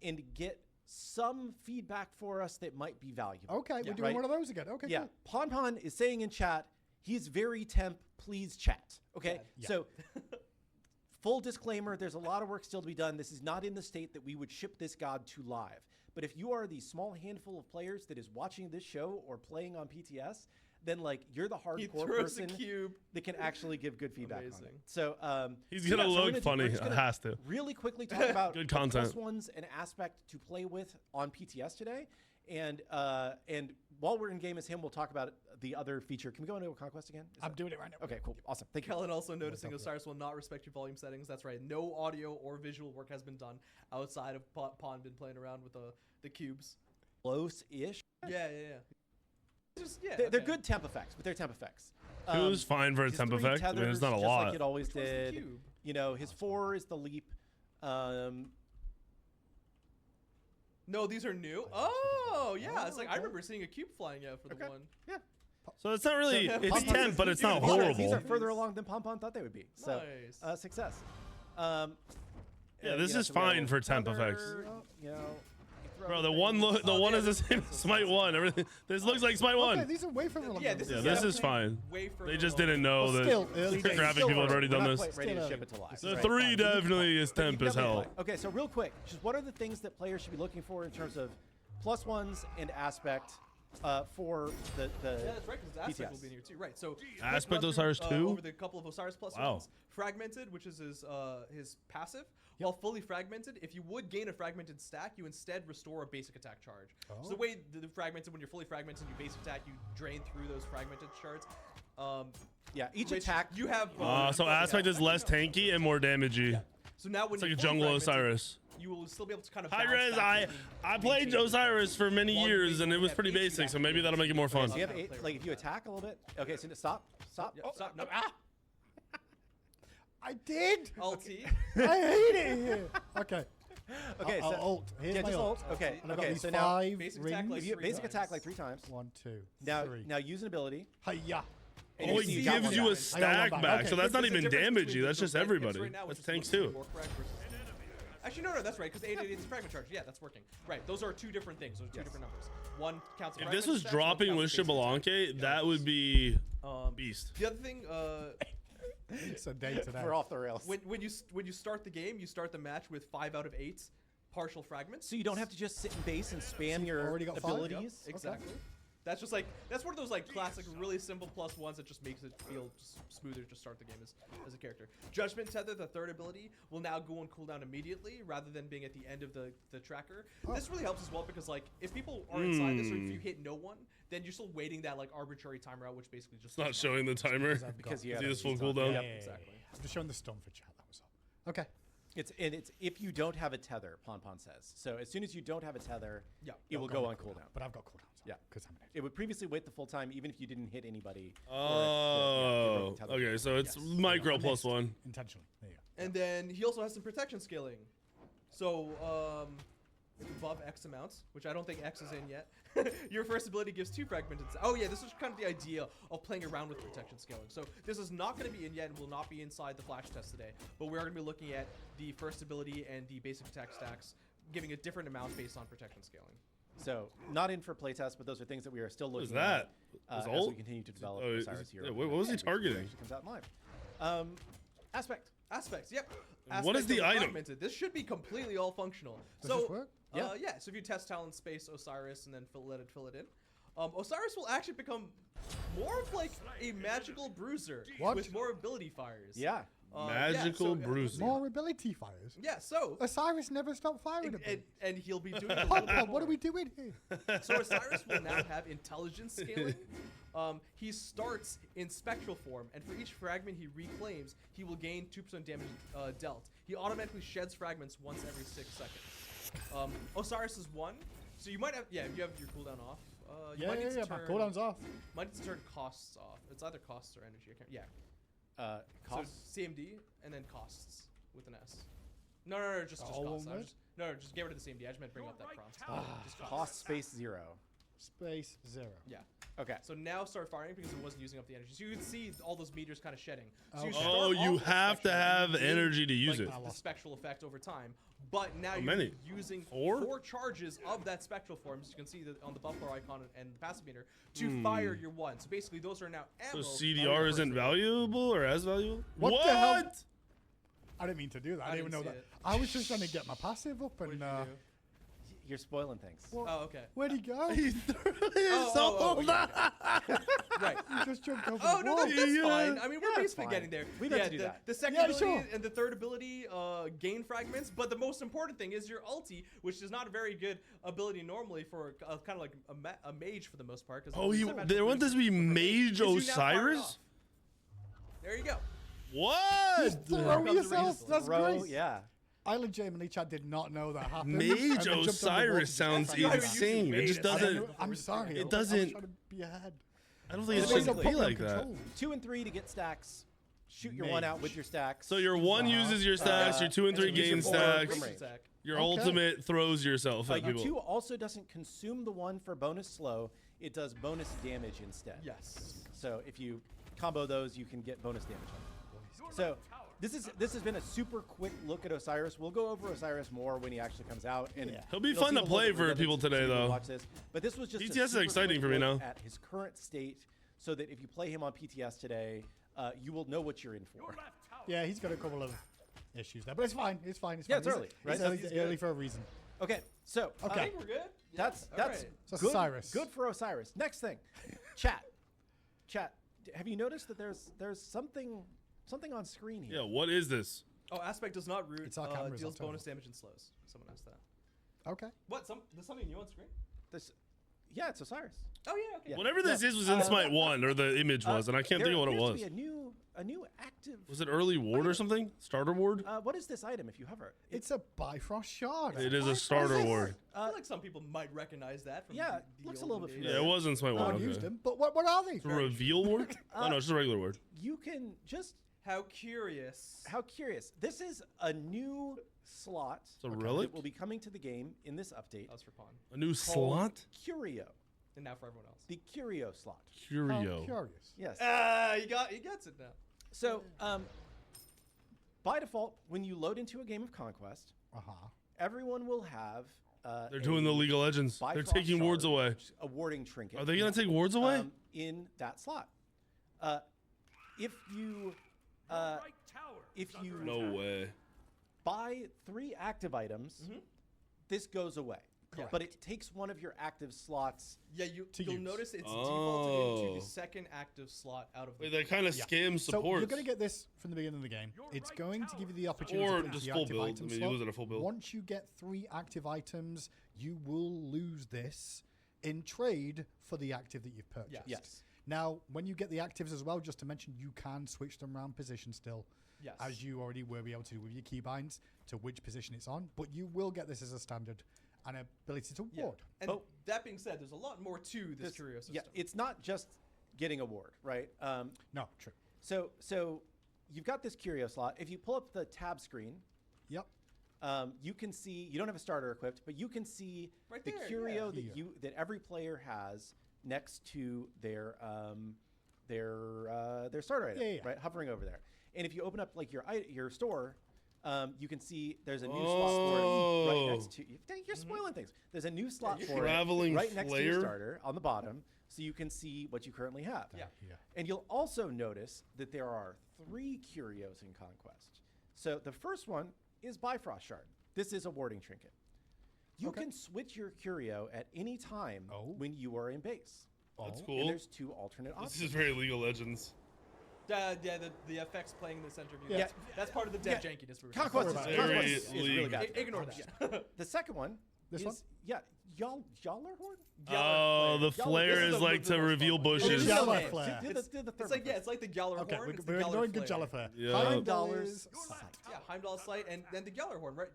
and get some feedback for us that might be valuable. Okay, we're doing right? one of those again. Okay, Yeah, cool. Pon is saying in chat, he's very temp, please chat. Okay, Yeah. so full disclaimer, there's a lot of work still to be done. This is not in the state that we would ship this god to live. But if you are the small handful of players that is watching this show or playing on PTS, then like you're the hardcore person that can actually give good feedback on it. So He's gonna we're look funny. we're just gonna Has to. really quickly talk about Good the content. +1s and aspect to play with on PTS today. And while we're in game as him, we'll talk about the other feature. Can we go into a conquest again? I'm doing it right now. Okay, cool, awesome. Thank you. Kellen also noticing Osiris will not respect your volume settings. That's right. No audio or visual work has been done outside of Pon been playing around with the cubes. Close-ish. Yeah. Just, They're good temp effects, but they're temp effects. Two's fine for a his temp 3 effect. I mean, it's not a tethers, lot. Just like it always Which one's the did. cube? You know, his 4 is the leap. No, these are new. Oh, yeah. It's like I remember seeing a cube flying out for the one. Yeah. So it's not really. So, It's Pon-Pon temp, says but it's these not are- these are- These are horrible. further along than Pon thought they would be. So, Nice. success. Yeah, this is fine for temp effects. You know, Bro, the one is the same as Smite 1. Everything. This looks like Smite 1. Okay, these are way from the Yeah, this Yeah, is this is definitely fine. way further They just along. didn't know Well, that still early the days. graphic Still people had already We're done not this. quite ready to Still ship it to live. The Right. 3 definitely is But you temp can as definitely hell. play. Okay, so real quick, just what are the things that players should be looking for in terms of +1s and aspect for the Yeah, that's right, because Aspect PTS? will be in here too. Right, so Aspect let's run Osiris through, 2? over the couple of Osiris plus Wow. ones. Fragmented, which is his passive. While fully fragmented, if you would gain a fragmented stack, you instead restore a basic attack charge. So the way the fragmented, when you're fully fragmented, you basic attack, you drain through those fragmented shards. Yeah, each Which attack. you have. So Aspect is less tanky and more damagey. So now when It's like you're a fully jungle fragmented, Osiris. you will still be able to kind of. Hi, bounce Rez. back I and played maintain Osiris for many One years, thing and it you was have pretty HP basic, so back. maybe that'll make it more fun. Do you have Kinda 8? play Like around. if you attack a little bit. Okay, so stop. Yep, stop. No. I did. Alt T. I hate it here. Okay. Okay, I'll so ult. Here's yeah, my just ult. ult. Okay, And I've got okay. these So now, 5 Basic rings. attack, like, if you 3 basic attack times. like 3 times. 1, 2, Now, 3. now use an ability. Hiya. And Oh, you it see you got gives one you back. a stack back. back, Okay, so that's not There's a even difference between damagey. That's the just red picks everybody. right now, which That's is tanks mostly too. Rework frag versus- Actually, no, that's right, because 888 is fragment charge. Yeah, that's working. Right, those are 2 different things. Those are 2 different numbers. One counts. If this was dropping with Xbalanque, that would be beast. The other thing, It's a day today. We're off the rails. when you start the game, you start the match with 5 out of 8 partial fragments. So you don't have to just sit in base and spam your already got 5? abilities. Exactly. That's just like that's one of those like classic, really simple +1s that just makes it feel just smoother to start the game as a character. Judgment Tether, the 3rd ability, will now go on cooldown immediately rather than being at the end of the tracker. This really helps as well because like if people are inside this or if you hit no one, then you're still waiting that like arbitrary timer out, which basically just It's not showing the timer. Because you See have this full these on. cooldown? Yep. exactly. I'm just showing the stun for chat. That was all. Okay. It's if you don't have a tether, Pon says. So as soon as you don't have a tether, Yeah. it will go on cooldown. But I've got cooldowns. Yeah. Because I'm an idiot. It would previously wait the full time even if you didn't hit anybody. Oh, okay. So it's micro I plus missed 1. Intentionally. There you go. And then he also has some protection scaling. So, above X amounts, which I don't think X is in yet, your first ability gives 2 fragmented. Oh yeah, this is kind of the idea of playing around with protection scaling. So this is not going to be in yet and will not be inside the flash test today. But we are going to be looking at the first ability and the basic attack stacks, giving a different amount based on protection scaling. So not in for playtest, but those are things that we are still What is looking that? at Was as ult? we continue to develop Oh, Osiris here. what was he targeting? Actually comes out in live. Aspect. Aspects, yep. What is Aspects the of item? fragmented. This should be completely all functional. Does this work? Yeah. So if you test talent space Osiris and then fill it in, Osiris will actually become more of like a magical bruiser What? with more ability fires. Yeah. Magical bruising. More ability fires. Yeah. So Osiris never stopped firing at me. and he'll be doing a little bit Pop, what are more. we doing here? So Osiris will now have intelligence scaling. He starts in spectral form, and for each fragment he reclaims, he will gain 2% damage dealt. He automatically sheds fragments once every 6 seconds. Osiris is 1, so you might have you have your cooldown off. You Yeah, might need to my turn, cooldown's off. Might need to turn costs off. It's either costs or energy. I can't. Yeah. Cost. So CMD and then costs with an S. No, just All costs. one word? Just get rid of the CMD. I just meant bring up that prompt. Just Cost space 0. space 0. Yeah. Okay. So now start firing because it wasn't using up the energy. So you can see all those meteors kind of shedding. So you Okay. start Oh, off you with have to spectrum and have you gain, energy to use like, it. The spectral effect over time. But now you're many? using 4? 4 charges of that spectral form, as you can see on the buff bar icon and the passive meter, to fire your 1. So basically, those are now So ammo. CDR isn't valuable or as valuable? What What? the hell? I didn't mean to do that. I didn't even know didn't that. see it. I was just trying to get my passive up What did and you do? You're spoiling things. Oh, okay. where'd he go? He threw Oh, himself yeah. Right. He just jumped over Oh the no, wall. that's Yeah. fine. I mean, we're Yeah, it's basically fine. getting there. We don't have to do the, that. the second Yeah, ability sure. and the third ability gain fragments, but the most important thing is your ulti, which is not a very good ability normally for kind of like a mage for the most part. 'Cause Oh, it's a magical they want this to be boost, but for Mage is you now fire it Osiris? off. There you go. What? Throw comes the yourself. reason. That's Throw, great. yeah. I legitimately, Chad, did not know that happened. and Mage then jumped over the wall Osiris to sounds defend that. insane. It just Mage. doesn't. I'm sorry. It I was doesn't- trying to be ahead. I don't think it It's made should no be problem like that. control. 2 and 3 to get stacks. Shoot your 1 out with your stacks. So your 1 uses your stacks, your 2 and 3 and then use gain your 4 stacks, from range. Attack. your Okay. ultimate throws yourself at Your people. 2 also doesn't consume the 1 for bonus slow. It does bonus damage instead. Yes. So if you combo those, you can get bonus damage on it. So this has been a super quick look at Osiris. We'll go over Osiris more when he actually comes out. And He'll be it'll fun seem to a little play bit for redundant people today, to though. Watch this, but this was just a PTS is super exciting quick for me look now. at his current state, so that if you play him on PTS today, you will know what you're in for. Yeah, he's got a couple of issues there, but it's fine. It's fine. It's Yeah, fine. it's He's- early, He's right? early, He's early good. for a reason. Okay, so I Okay. think we're good. that's All that's right. So it's good. Osiris. Good for Osiris. Next thing, chat. Have you noticed that there's something on screen here? Yeah, what is this? Oh, aspect does not root. It's our cameras, deals I'll tell bonus you. damage and slows. Someone asked that. Okay. What? There's something new on screen? Yeah, it's Osiris. Oh yeah. Okay. Yeah. Whatever this is was in Smite 1, or the image was, and I can't think of what it There was. appears to be a new active. Was it early ward or something? Starter ward? What is this item? If you hover, It's a Bifrost shard. It is a starter ward. I feel like some people might recognize that from yeah, the looks a olden little bit days. Yeah, it was in Smite I 1. haven't used Okay. them, but what are they? It's a reveal ward? Oh, no, it's just a regular ward. you can just. How curious. How curious! This is a new slot a relic? that will be coming to the game in this update. That was for Pawn. A new called slot? Curio, And now for everyone else. the Curio slot. How Curio. curious. Yes. He gets it now. So, by default, when you load into a game of Conquest, everyone will have. They're doing the League of Legends. They're Bifrost taking wards shard, away. which is a warding trinket. Are they going to take wards away? In that slot? If you No way. buy 3 active items, this goes away. Correct. But it takes one of your active slots. Yeah, you'll use. notice it's Oh. defaulted into the second active slot out of the Wait, that kind of scams So supports. you're going to get this from the beginning of the game. It's going to give you the opportunity Or to put just the full active build. item I mean, slot. use it a full build. Once you get 3 active items, you will lose this in trade for the active that you've purchased. Yes. Now, when you get the actives as well, just to mention, you can switch them around position still, Yes. as you already were able to do with your keybinds, to which position it's on. But you will get this as a standard and ability to Yeah. ward. And Oh. that being said, there's a lot more to this curio system. Yeah, it's not just getting a ward, right? No, true. So you've got this Curio slot. If you pull up the tab screen, Yep. you can see you don't have a starter equipped, but you can see Right the there, curio yeah. that every player has next to their starter item, Yeah. right, hovering over there. And if you open up like your store, you can see there's a new slot for it right next to. You're spoiling things. There's a new slot for Traveling it right next to your flare? starter on the bottom, so you can see what you currently have. Yeah. And you'll also notice that there are 3 curios in Conquest. So the first one is Bifrost Shard. This is a warding trinket. You can switch your curio at any time when you are in base. That's And cool. there's 2 alternate This options. is very League of Legends. The effects playing in the center view. Yeah. That's part of the dev Yeah. jankiness. We were Conquest is, Sorry about it. Conquest is Very really league. bad. Ignore that. The second one This is one? Yallerhorn? Oh, the flare This is is the- like the to most reveal fun one. bushes. Yeah. Yellow name. flare. Do the third It's like one it's like the Gjallarhorn. Okay, it's we're the Geller ignoring good flare. Jellifer. Yeah. Heimdall's Sight. Yeah, Heimdall Slight and then the Gjallarhorn, right?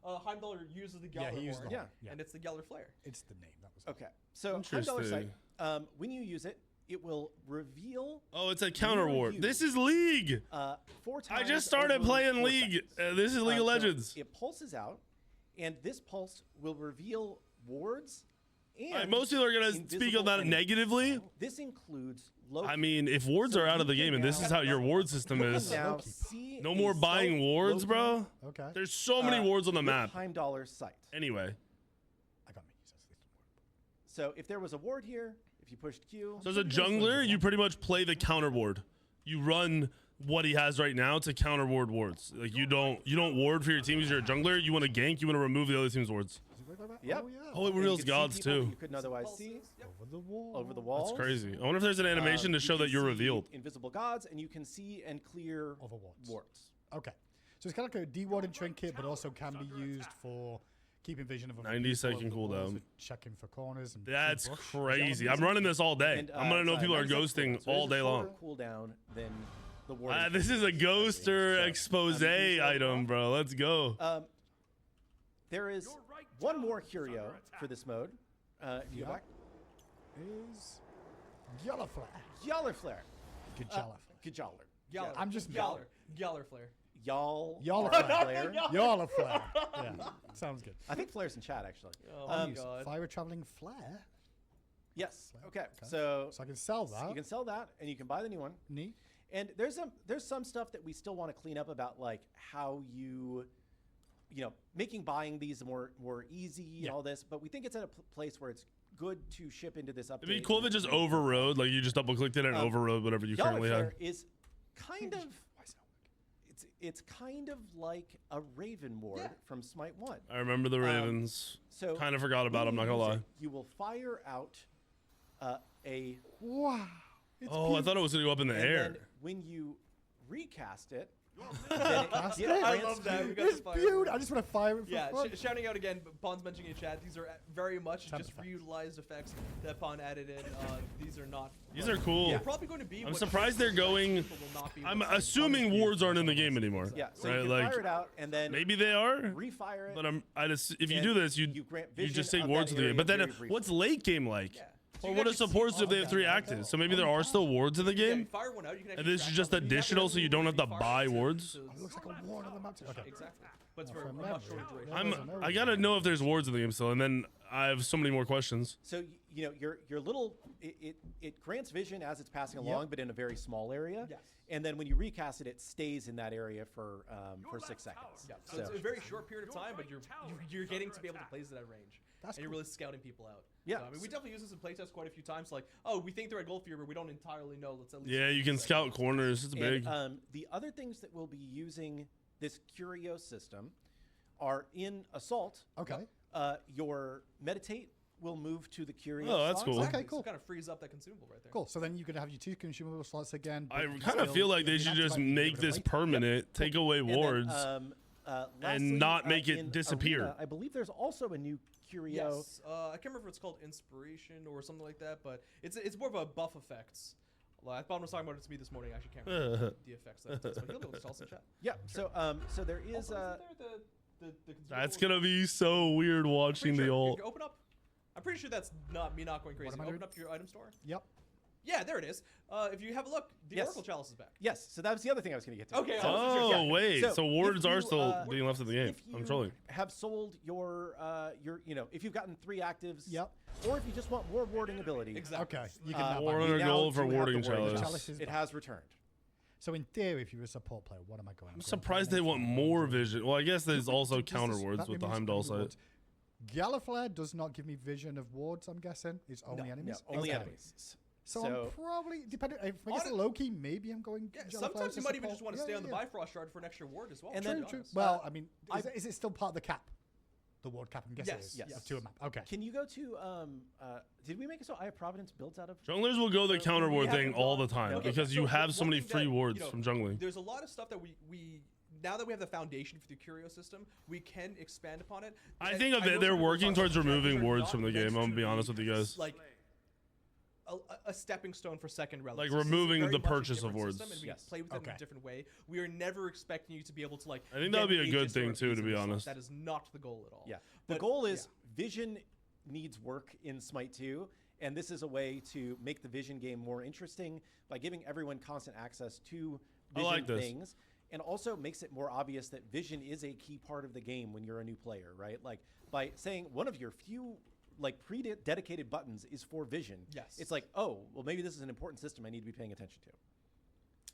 Heimdall uses the Yeah, Gjallarhorn. he used the Yeah. horn. Yeah. And it's the Geller flare. It's the name. That was Okay. So Heimdall's sight. Interesting. When you use it, it will reveal Oh, it's a counter Near ward. you. This is League. 4 times. I just started over playing 4 League. seconds. This is League of So Legends. it pulses out, and this pulse will reveal wards And most people are gonna speak invisible about it enemies. negatively. This includes low. I mean, if wards are out of the game, and this is how your ward system is, Now see no a more buying wards, bro. Okay. There's so many wards on the map. Time dollar sight. Anyway, I got me. So if there was a ward here, if you pushed Q, so as a jungler, you pretty much play the counter ward. You run what he has right now to counter ward wards. Like you don't ward for your team because you're a jungler. You want to gank. You want to remove the other team's wards. Does it work like that? Yep. Oh, yeah. Oh, it and you reveals can see gods people too. that you couldn't otherwise see Over the wall. over the wall. That's crazy. I wonder if there's an animation to show that you're revealed. Invisible gods, and you can see and clear Other wards. wards. Okay. So it's kind of like a dewarding trinket, but also can be used for keeping vision of other 90-second people over the walls cooldown. with checking for corners. And That's brush. crazy. I'm running this all day. And, I'm gonna know if people are 90 ghosting cooldown. So all there's day a long. shorter cooldown than the ward. This is a ghoster expose item, bro. Let's go. There is one more curio for this mode. If you go back, Is Yellow Flare. Yaller flare, Gajala Gajaller, Galler. I'm just- Galler. Galler flare. y'all, Yellow flare. Yellow Flare. Yeah. Sounds good. I think flare's in chat actually. Oh my Use god. Fire Traveling Flare. Yes. Okay. So So I can sell that. you can sell that, and you can buy the new one. Neat. And there's some stuff that we still want to clean up about, like how you know, making buying these more easy and all this. But we think it's at a place where it's good to ship into this update. It'd be cool if it just overrode, like you just double clicked it and overrode whatever you Yaller currently have. flare is kind of it's kind of like a Raven ward from Smite 1. I remember the Ravens. So Kind of forgot about when them, not you gonna use lie. it, you will fire out a Wow. It's Oh, I thought it was gonna go up in the and air. then when you recast it, then it Cast gets it? I grants love that. you- We got It's this fire. beautiful. I just want to fire it for Yeah, fun. shouting out again. Bond's mentioning in chat. These are very much Temp just effects. reutilized effects that Bond added in. These are not. These are cool. They're probably going to be. I'm what surprised they're going. people will not be I'm able to see. assuming wards aren't in the game anymore. Yeah, so right? you can Like fire it out and then maybe they are. refire it. But I just if you and do this, you grant just vision take of wards that to the game. area But then very briefly. what's late game like? Yeah. Or So you what can are actually see supports if all they have that 3 data. actives? So maybe there are still wards in the Yeah, you game. fire one out, you can And actually this is track just how many additional, so you don't have to fire buy to- wards. to- It looks like a ward on the map. Okay. Exactly. But it's for for a memory. much shorter duration. I gotta know if there's wards in the game still, and then I have so many more questions. So you know your little it grants vision as it's passing along, but in a very small area. Yes. And then when you recast it, it stays in that area for 6 seconds. Yeah, so it's a very short period of time, but you're getting to be able to place it at range. That's and you're cool. really scouting people out. Yeah. So, I mean, we definitely use this in playtest quite a few times. Like, oh, we think they're at gold fever, but we don't entirely know. Let's at least. Yeah, you can scout corners. It's big. And the other things that we'll be using this curio system are in Assault. Okay. Your meditate will move to the curio. Oh, that's slots. cool. Okay, cool. So it kind of frees up that consumable right there. Cool. So then you're going to have your 2 consumable slots again. I but kind of still, feel like they you should can just activate and get make rid of this weight. permanent, take away And then, wards. lastly, not make it in disappear. Arena, I believe there's also a new curio. Yes. I can't remember if it's called inspiration or something like that, but it's more of a buff effects. Like, Bond was talking about it to me this morning. I actually can't remember the effects that it does, but he'll be able to tell us in chat. Yeah. So so there is Also, isn't there the That's consumable- gonna be so weird I'm watching pretty the sure- ult. you open up. I'm pretty sure that's not me not going crazy. am I Open doing? up your item store. Yep. Yeah, there it is. If you have a look, the Yes. Oracle Chalice is back. Yes. So that was the other thing I was going to get to. Okay, So, Oh Yeah. wait, so wards if are you, still being left in the game. if I'm you trolling. have sold your you know, if you've gotten 3 actives. Yep. Or if you just want more warding ability. Exactly. Okay. You can Uh, now War buy on it. a now goal for do have warding the warding chalice. Chalice is It back. has returned. So in theory, if you're a support player, what am I going? I'm surprised they want more vision. Well, I guess there's also counter wards with the Heimdall site. Galliflare does not give me vision of wards, I'm guessing. It's only No, enemies? only Okay. enemies. So, I'm probably, depending, if I guess On it- low-key, maybe I'm going Yeah, Galliflare sometimes to you might even support. just want to Yeah, stay yeah, on the yeah. Bifrost shard for an extra ward as well. And to then- be True. honest. Well, I mean, is it still part of the cap? The ward cap, I'm guessing. Yes, it is, yes. Of 2 a map. Okay. Can you go to did we make it so Eye of Providence builds out of Junglers will go the counter ward Yeah, thing all the time okay, because so you have so one many thing free that, wards you know, from jungling. There's a lot of stuff that we now that we have the foundation for the curio system, we can expand upon it. I And think of know it, they're some people working talk towards about that, removing they're wards not from the game. meant I'm gonna be to honest with you guys. Like a stepping stone for second relics. Like This is removing very the much a purchase of different wards. system, and we Yes. play with it in Okay. a different way. We are never expecting you to be able to like. I think that would get be a good Aegis or thing, too, to Aegis be slots. honest. That is not the goal at all. Yeah. The But, goal is yeah. vision needs work in Smite 2, and this is a way to make the vision game more interesting by giving everyone constant access to I vision like this. things, and also makes it more obvious that vision is a key part of the game when you're a new player, right? Like by saying one of your few like pre-dedicated buttons is for vision. Yes. It's like, oh, well, maybe this is an important system I need to be paying attention to.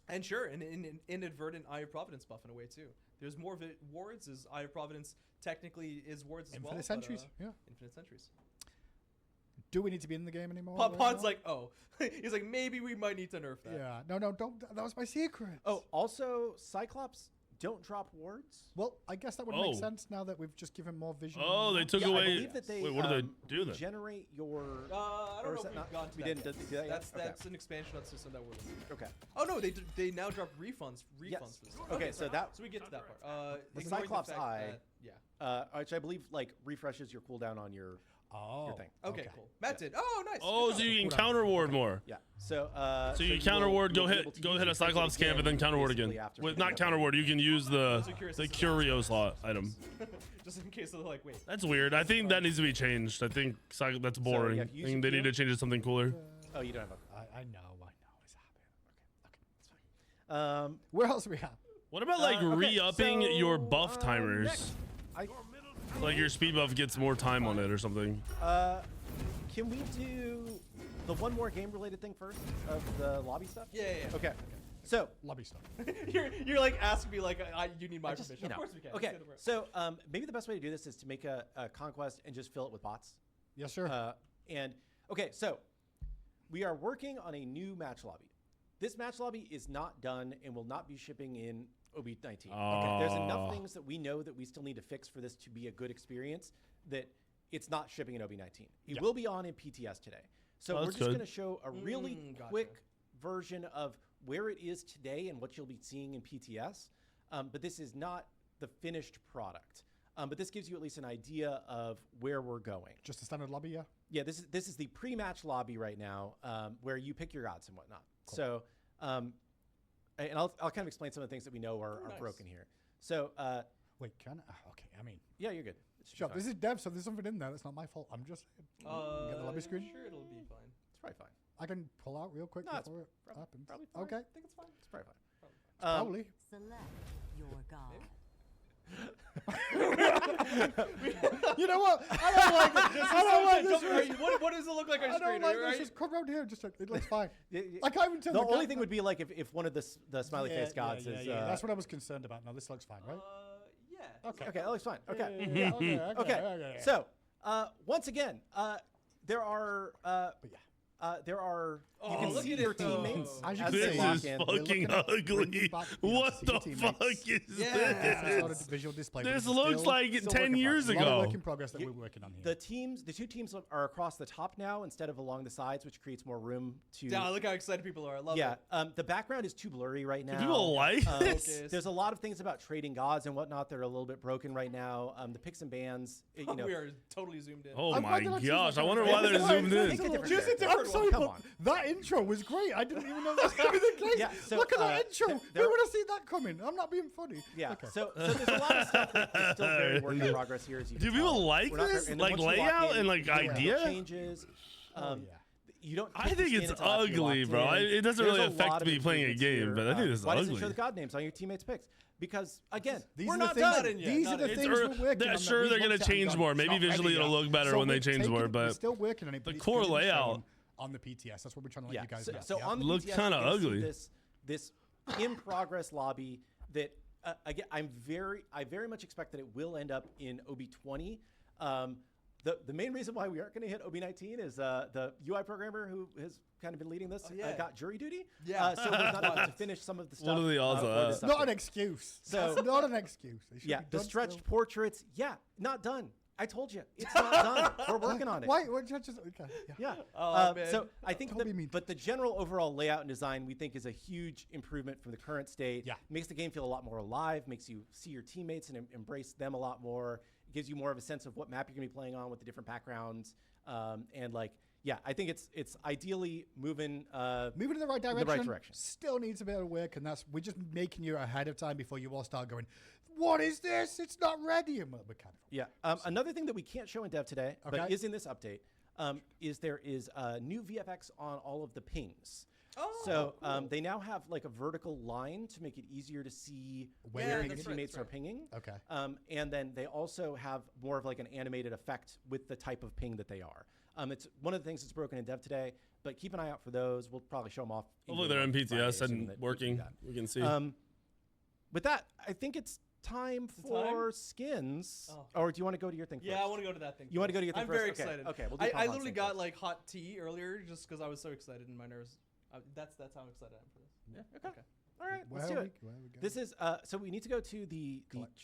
And sure, an inadvertent Eye of Providence buff in a way too. There's more wards. As Eye of Providence technically is wards as well. Infinite Centuries, yeah. Infinite Centuries. Do we need to be in the game anymore? Pod's like, oh. He's like, maybe we might need to nerf that. Yeah. No, don't. That was my secret. Oh, also, Cyclops don't drop wards. Well, I guess that would make sense now that we've just given more vision. Oh, they took Yeah, I away. believe that they, Wait, what do they do then? Generate your. I or don't know is if that we've not- gone to we that didn't yet. do that yet? That's an expansion of the system that we're looking at. Okay. Oh no, they now drop refunds for this. Okay, so that- so we get to that part. The ignoring Cyclops fact Eye. that- Which I believe like refreshes your cooldown on your thing. Okay, cool. Matt did. Oh, nice. Oh, Good so job. you can counter ward more. Yeah. So So you will- counter ward, you'll go be able to use hit a it Cyclops again, camp, and then counter ward again. basically after With picking not up counter ward, you can use the Curious curio slot item. Just in case they're like, wait. That's weird. I think that needs to be changed. I think that's boring. yeah, I if you think they need to change it to something cooler. Oh, you don't have I know. It's happening. Okay, a. Where else are we at? What about like Okay, re-upping so, your buff timers? next, Like your speed buff gets more time on it or something. Can we do the one more game-related thing first of the lobby stuff? Yeah. Okay. So Lobby stuff. you're like asking me like, you need my just, permission. you know. Of course we can. Okay. Let's go to So maybe the best way to do this is to make a conquest and just fill it with bots. Yes, sir. And okay, so we are working on a new match lobby. This match lobby is not done and will not be shipping in OB19. Okay, there's enough things that we know that we still need to fix for this to be a good experience that it's not shipping in OB19. It will be on in PTS today. So we're just going to show a really quick version of where it is today and what you'll be seeing in PTS. But this is not the finished product. But this gives you at least an idea of where we're going. Just a standard lobby, yeah? Yeah, this is the pre-match lobby right now, where you pick your gods and whatnot. Cool. So, and I'll kind of explain some of the things that we know are broken here. So, Wait, can I? Okay, I mean, yeah, you're good. sure. This is dev, so there's something in there that's not my fault. I'm just saying. Get the lobby screen. Sure, it'll be fine. It's probably fine. I can pull out real quick No, it's before it happens. Probably fine. Okay. I think it's fine. It's probably fine. Probably. Select your god. You know what? I don't like this. I don't like this. What does it look like on I your screen? don't like right? this. Just come around here. Just it looks fine. Yeah, I can't even tell. the only thing would be like if one of the smiley face gods is. That's what I was concerned about. No, this looks fine, right? Yeah. Okay. Okay, that looks fine. Okay. Yeah, okay. Okay. So, once again, there are. There are. Oh, You can look see at your it, though. teammates As you as can This they see, lock is in. we're looking fucking at ugly. bringing back, What see the your teammates. fuck is Yeah. That's this? not a visual display. but This it's looks still- like still 10 work in years progress. A lot of ago. work in progress that we're working on here. The two teams are across the top now instead of along the sides, which creates more room to. Yeah, look how excited people are. I love Yeah, it. the background is too blurry right now. Do people like this? Focus. There's a lot of things about trading gods and whatnot that are a little bit broken right now. The picks and bans, you know. We are totally zoomed in. Oh I'm my glad they're not gosh! I choosing wonder that. why they're Yeah, zoomed it's in. a little- Choose a I'm different sorry, one. Come but on. that intro was great. I didn't even know that was going to be the case. Yeah, so, Look at that intro. there- Who would have seen that coming? I'm not being funny. Yeah. Okay. So there's a lot of stuff that's still very work in progress here. As you Do can people tell. like We're not this? there- and Like once you lock layout in, and like you can make idea? changes. Yeah. You don't. I take the think skin it's until after you're ugly, locked bro. in. It doesn't There's really a affect lot of me playing a improvements game, here. but I think this is why doesn't it ugly. show the god names on your teammates' picks? Because again, These we're are the not things, done. Not in yet, These not are the in yet. things It's we're working on. sure that they're we've gonna looked at and change gone, more. it's Maybe not ready visually it'll yet. look better So when they we're change taking- more, we're but still working on it. But the it's core gonna be layout- shown on the PTS. That's what we're trying to let Yeah. you guys So, know. so yeah. on the Looks PTS, kinda you can see ugly. This in progress lobby that again I very much expect that it will end up in OB20. The main reason why we aren't going to hit OB19 is the UI programmer who has kind of been leading this got jury duty. Yeah. So we're not able to finish some of the stuff. What are the odds of for that? this Not an update. excuse. So- That's not an excuse. They should Yeah, be the done stretched still. portraits. Yeah, not done. I told you, it's not done. We're working on it. Why? Just okay. Yeah. Yeah. Oh, man. So I think Don't be mean. but the general overall layout and design we think is a huge improvement from the current state. Yeah. Makes the game feel a lot more alive, makes you see your teammates and embrace them a lot more. It gives you more of a sense of what map you're going to be playing on with the different backgrounds. And like, yeah, I think it's ideally moving Moving in the right in direction. the right direction. Still needs a bit of work, and we're just making you ahead of time before you all start going, "What is this? It's not ready." And we're kind of Yeah. Another thing that we can't show in dev today, but Okay. is in this update, is there is new VFX on all of the pings. Oh, So cool. they now have like a vertical line to make it easier to see Where Yeah, where you're your that's right, teammates that's are right. pinging. Okay. And then they also have more of like an animated effect with the type of ping that they are. It's one of the things that's broken in dev today, but keep an eye out for those. We'll probably show them off. Hopefully they're in game on Friday, PTS assuming and that we can do working. that. We can see. With that, I think it's time for skins. Oh. Or do you want to go to your thing first? Yeah, I want to go to that thing. You want to go to your thing I'm first? very Okay, excited. okay, we'll do I Pom-Pom's literally thing got first. like hot tea earlier just because I was so excited and my nerves. That's how excited I am for this. Yeah, okay. All right, Where let's are do we? it. Where are we going? This is so we need to go to the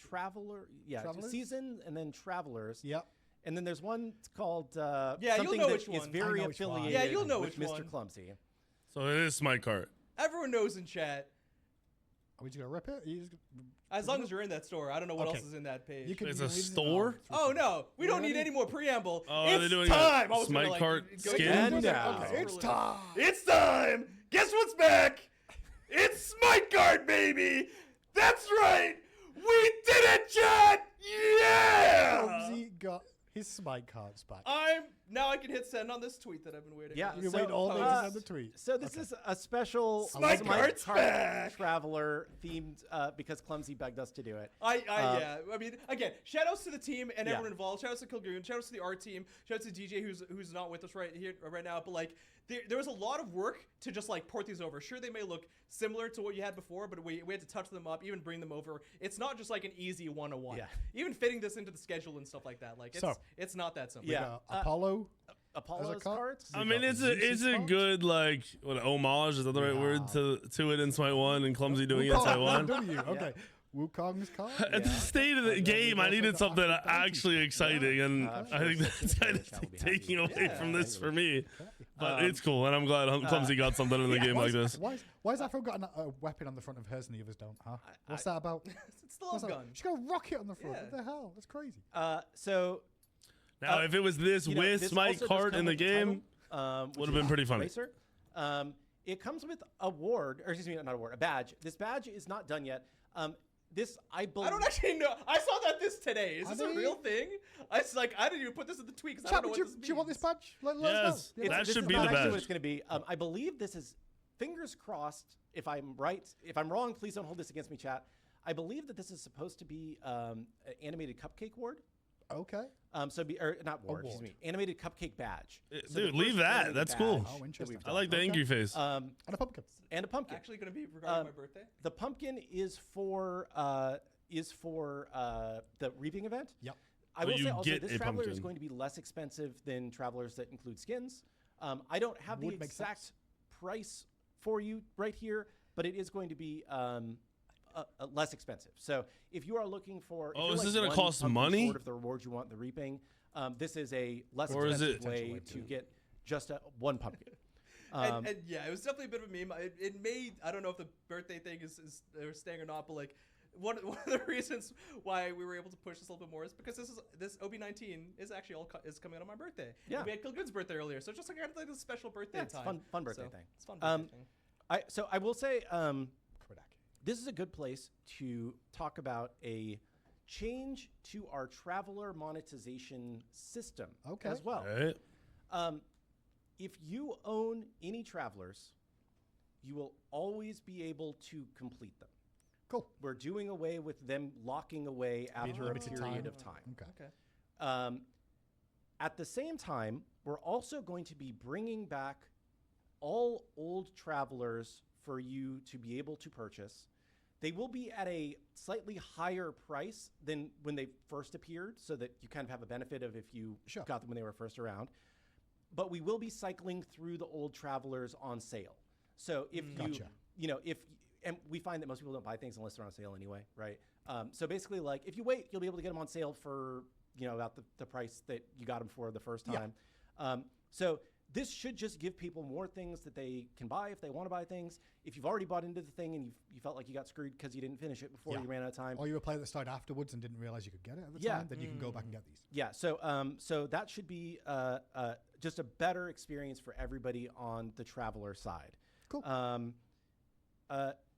Traveler, Travelers? season and then Travelers. Yep. And then there's one called Yeah, you'll something know that which is one. very I know which one. affiliated Yeah, you'll know with which Mr. one. Clumsy. So it is Smite cart. Everyone knows in chat. Are we just gonna rip it? As long as you're in that store, I don't know what Okay. else is in that page. You can It's you a can leave it store? Oh no, we don't need Really? any more preamble. Oh, are they it's doing a time. I was Smite gonna, like, cart go skin? into And it. now. Okay, it's time. It's time. Guess what's back? It's Smite card, baby. That's right. We did it, chat. Yeah. Clumsy got his Smite cards back. Now I can hit send on this tweet that I've been waiting. Yeah, for. You've been so, waiting all day to send the tweet. So this is a special Smite Cart's back. Traveler themed because Clumsy begged us to do it. Yeah. I mean, again, shout outs to the team and Yeah. everyone involved. Shout outs to Kilgoon. Shout outs to the art team. Shout outs to DJ who's not with us right now. But like, there was a lot of work to just like port these over. Sure, they may look similar to what you had before, but we had to touch them up, even bring them over. It's not just like an easy 101. Yeah. Even fitting this into the schedule and stuff like that. Like, it's not that simple. Yeah. Apollo. Apollo's card? cards. I mean, it's Zeus's a cart? good like homage. Is that the right word to it in Smite 1 and Clumsy doing it in Smite 1? Okay. Wukong's card. At the state of the game, I also needed got something Aphrodite. actually exciting, and I'm I sure think Seth that's and kind of Chat will be taking happy. away Yeah. from this for me. But Um, it's cool, and I'm glad Clumsy got something in the game like this. Why has Afro got a weapon on the front of hers and the others don't? Huh? What's that about? It's the What's love that? gun. She's got a rocket on the front. Yeah. What the hell? That's crazy. So Now, if it was this you know, with this Smite also does cart come in the with game, title, which would've been is pretty funny. Racer. It comes with a badge. This badge is not done yet. This I believe. I don't actually know. I saw that this today. Is Are this a they? real thing? I didn't even put this in the tweet because I Chat, don't know do what this you want this means. badge? Let us know. Yes. That This should is be not the actually badge. what it's going to be. I believe this is, fingers crossed, if I'm right. If I'm wrong, please don't hold this against me, chat. I believe that this is supposed to be an animated cupcake ward. Okay. Or not ward, excuse Award. me, animated cupcake badge. Dude, So the leave first that. animated That's cool. badge Oh, that interesting. we've I like the Okay. angry face. And a pumpkin. and a pumpkin. Actually, going to be regarding my birthday. The pumpkin is for the reaping event. Yep. I So will say you also get this a traveler is pumpkin. going to be less expensive than travelers that include skins. I don't have the Would make exact sense. price for you right here, but it is going to be less expensive. So if you are looking for, if Oh, you're this like is gonna one cost pumpkin money? short of the rewards you want in the reaping, this is a less Or is expensive it- way to get just one pumpkin. And yeah, it was definitely a bit of a meme. It made, I don't know if the birthday thing is staying or not, but like one of the reasons why we were able to push this a little bit more is because this OB19 is actually is coming out on my birthday. Yeah. And we had Kilgoon's birthday earlier, so it's just like kind of like a special birthday Yeah, it's time. fun birthday So, thing. It's a fun birthday thing. So I will say Kodak. this is a good place to talk about a change to our traveler monetization system Okay. as well. Right? If you own any travelers, you will always be able to complete them. Cool. We're doing away with them locking away after a limited period time. of time. Okay. Okay. At the same time, we're also going to be bringing back all old travelers for you to be able to purchase. They will be at a slightly higher price than when they first appeared, so that you kind of have a benefit of if you Sure. got them when they were first around. But we will be cycling through the old travelers on sale. So if Gotcha. and we find that most people don't buy things unless they're on sale anyway, right? So basically, like if you wait, you'll be able to get them on sale for about the price that you got them for the first Yeah. time. So this should just give people more things that they can buy if they want to buy things. If you've already bought into the thing and you felt like you got screwed because you didn't finish it before Yeah. you ran out of time. Or you were playing that started afterwards and didn't realize you could get it at the Yeah. time, then you can go back and get these. Yeah, so that should be just a better experience for everybody on the traveler side. Cool.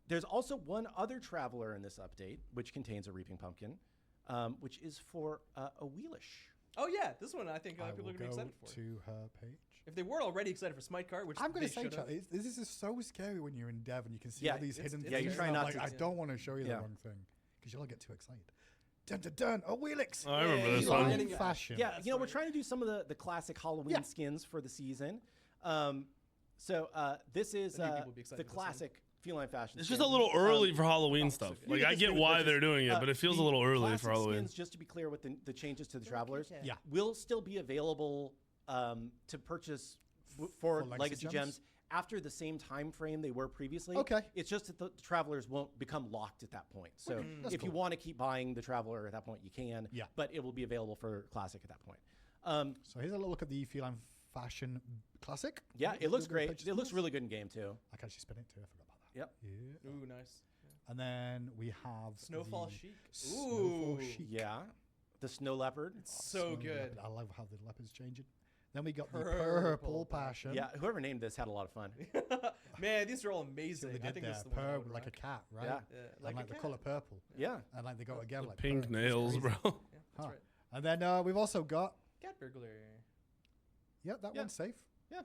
There's also one other traveler in this update, which contains a reaping pumpkin, which is for a wheelish. Oh yeah, this one I think I people will are gonna be go excited for. to her page. If they weren't already excited for Smite Kart, which I'm going they to say, should have. Charlie, this is so scary when you're in dev and you can see Yeah, all these it's- hidden it's- things. yeah, you're trying and I'm not like, to- I don't want to show you the Yeah. wrong thing because you'll get too excited. Dun dun dun! Oh, Wheelix! Oh, I remember Yay. this Elon one. getting- Fashion. Yeah, That's you know, we're right. trying to do some of the classic Halloween Yeah. skins for the season. This is I knew people would be excited the for this one. classic feline fashion. It's skin. just a little early for Halloween oh, stuff. so Like You I can get skip why the they're doing it, but it feels a the little early classic for Halloween. Skins, just to be clear with the changes to the travelers, yeah. Yeah. will still be available to purchase for for legacy gems after the same time frame they were previously. Okay. It's just that the travelers won't become locked at that point. So That's if you cool. want to keep buying the traveler at that point, you can. Yeah. But it will be available for classic at that point. So here's a little look at the feline fashion classic. Yeah, it looks Little bit of great. pictures It of looks this. really good in game too. I can actually spin it too. I forgot about that. Yep. Yeah. Ooh, nice. And then we have Snowfall the Chic. Snowfall Ooh. Chic. Yeah. The snow leopard. So Snow good. leopard. I love how the leopard's changing. Then we got the Purple purple passion. Yeah, whoever named this had a lot of fun. Man, these are all See amazing. what they I did think there. this is the one I Purr would like a rock. cat, right? Yeah. Yeah, And like like a the cat. color purple. Yeah. And like they go again like Pink purr. It's nails, crazy. bro. Yeah, that's Huh. right. And then we've also got Cat burglar. that Yeah. one's safe. Yeah.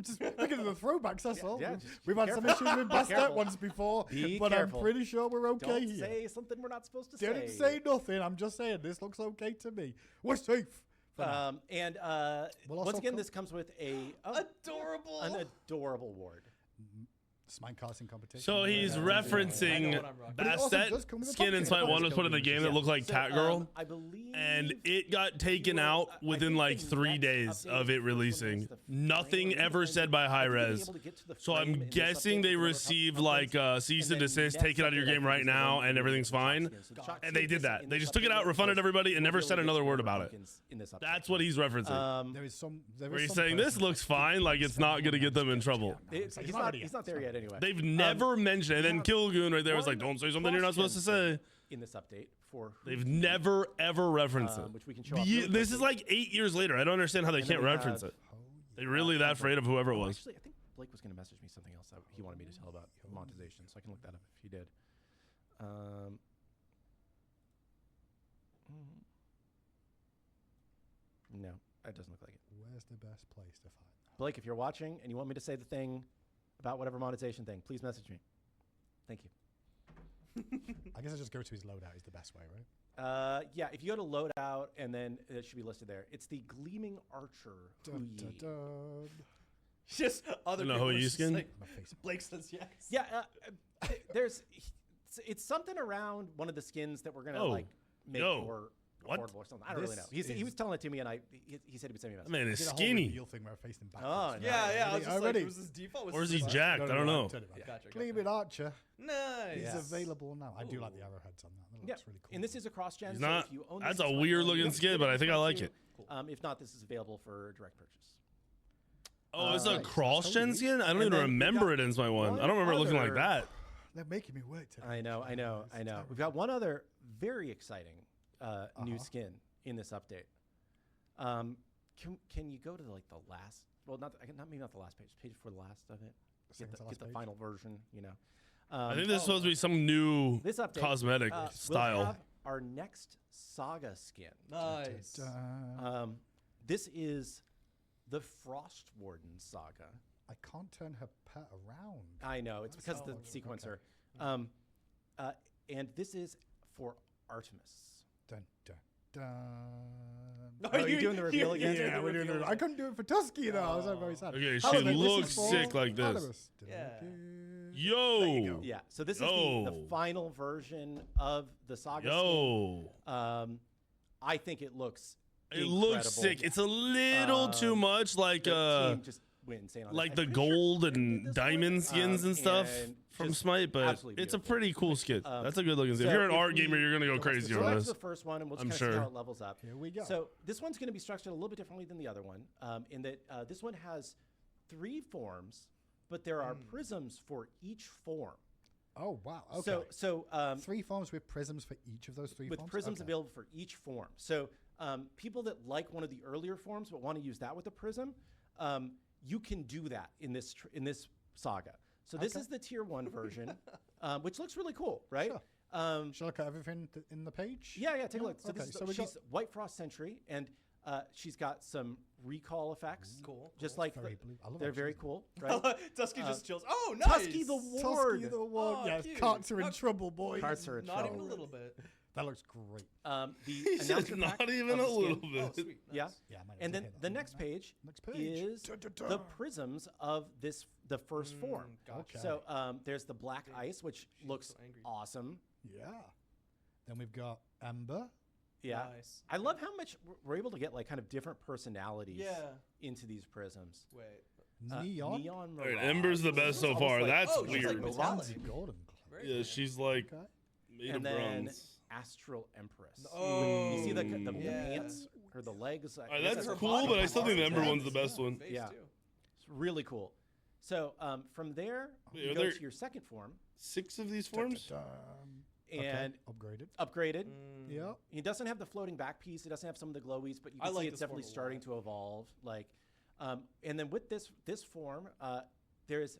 Just looking at the throwbacks, that's all. Yeah, We've- just We've be had some careful. issues with Bastet Careful. ones before, Be but careful. I'm pretty sure we're okay Don't here. say something we're not supposed to Didn't say nothing. I'm just saying this looks okay to me. We're safe. For now. And We'll once also again, co- this comes with Adorable. an adorable ward. Smite casting competition. So he's I know referencing what I'm rocking. But it also does Bastet come with a skin in pumpkin. Smite 1 was Pumpkin put in the buildings. game that looked like So, Cat Girl. I believe. And it got taken will- out I within think like the 3 next days update of is it the first one releasing. that's the Nothing frame. ever said by I high think you'll be res. able to get to the So frame I'm in this guessing update they with the received pumpkins, like cease and then desist, next take it out of your update, I game think, right is the now, one and with everything's the shock fine. skins. So the shock And they skins did that. in They this just took it update out, refunded because everybody, and you'll never be able said to get another to word the about it. pumpkins in this update. That's what he's referencing. There is some. Where he's saying this looks fine, like it's not going to get them in trouble. He's not there yet anyway. They've never mentioned it. And then yeah. Kilgoon right there was like, One don't say something you're not supposed to say. in this update for They've never, ever referenced it. which we can show off really This is quickly. like 8 years later. I don't understand how they And then can't we reference have- it. They really that afraid of whoever it was. Actually, I think Blake was going to message me something else that he wanted me to tell about monetization, so I can look that up if he did. No, that doesn't look like it. Where's the best place to find that? Blake, if you're watching and you want me to say the thing about whatever monetization thing, please message me. Thank you. I guess I just go to his loadout is the best way, right? Yeah, if you go to loadout and then it should be listed there. It's the Gleaming Archer. Dun, dun, Huyi. dun. Just other No, people Hoyi are just skin? like, My face. Blake says yes. Yeah, there's it's something around one of the skins that we're gonna Oh, like make yo, more what? affordable or something. I don't really know. This He was is- telling it to me, and he said he would send me a That message. man I is did a whole skinny. reveal thing where I faced him Oh, backwards. no. Yeah, yeah. I was just Already? like, was this default? Was Or is this he the- jacked? I don't know. Turn it back. Gotcha. Gleaming Archer. Nice. He's Yes. available now. I do like the arrowheads on that. That Yeah, looks really cool. and this is a cross-gen. He's so not- if you own that's this a Xbox weird One, looking you skin, can but get I think I one like too. it. If not, this is available for direct purchase. Oh, it's a Right. cross-gen skin? I don't And even then we remember got it in Smite 1. I one don't remember it looking like other- that. They're making me work today. I know. It's We've got one other very exciting new Uh-huh. skin in this update. Can you go to like the last? Well, maybe not the last page before the last of it. Second to Get last the page. final version. You know. I think this is supposed to be some new This update cosmetic We'll style. have our next saga skin. Nice. Dun. This is the Frost Warden saga. I can't turn her pet around. I know it's because of the sequencer. And this is for Artemis. Dun, dun, dun. No, Oh, you're doing the reveal again? Yeah, we're doing it. I couldn't do it for Tusky though. I was very sad. Okay, However, she this is looks for sick like this. Artemis. Yeah. Yo! Yeah. So this is the Yo. final version of the saga Yo! skin. I think it looks. It looks incredible. sick. It's a little too much like The team just went insane on like this. the I'm pretty sure gold Quinn did and this diamond one. skins and stuff and from just Smite, but absolutely it's a beautiful. pretty cool skin. That's a good looking skin. so If you're an if art we gamer, you're gonna go go crazy So on that's this. the first one, and we'll I'm just kind of see sure. how it levels up. Here we go. So this one's going to be structured a little bit differently than the other one, in that this one has 3 forms, but there are prisms for each form. Oh wow. Okay. So 3 forms with prisms for each of those 3 with forms. prisms Okay. available for each form. So people that like one of the earlier forms but want to use that with a prism, you can do that in this saga. So this Okay. is the tier 1 version, which looks really cool, right? Sure. Shall I look at everything in the page? Yeah, take a look. So Okay, this is so we got- she's White Frost Sentry, and She's got some recall effects. Cool. Just cool. like Very blue. I love they're how very she's- cool, right? Tusky just chills. Oh, nice. Tusky the Ward. Tusky the one. Oh, Yes, cute. carts are in Not- trouble, boys. Carts are in Not trouble. even a little bit. That looks great. The He said announcer pack not even of a the little skin. bit. Oh, sweet. Yeah. Nice. Yeah, I might have And to then hit that the one next now. page Next page. is Dun-dun-dun. the prisms of the first form. Gotcha. Okay. So there's the black ice, which She's looks so angry. awesome. Yeah. Then we've got Ember. Yeah. Nice. I love how much we're able to get like kind of different personalities Yeah. into these prisms. Wait. Neon. Neon All right, Mirage. Ember's the best so Almost far. like- That's oh, she's like weird. metallic. Lindsay Gordon. Very Yeah, cool. she's like Okay. made of And then bronze. Astral Empress. Oh. You see the Yeah. pants or the legs? All right, guess that's her cool, body but I still think the parts. Ember Yeah. one's the best one. Face Yeah. too. It's really cool. So from there, Wait, you are go there- to your second form 6 of these forms? Dun-dun-dun. and Okay, upgraded. upgraded. Yeah. He doesn't have the floating back piece. It doesn't have some of the glowies, but you I can like see it's this definitely form a starting lot. to evolve. Like, and then with this form, there's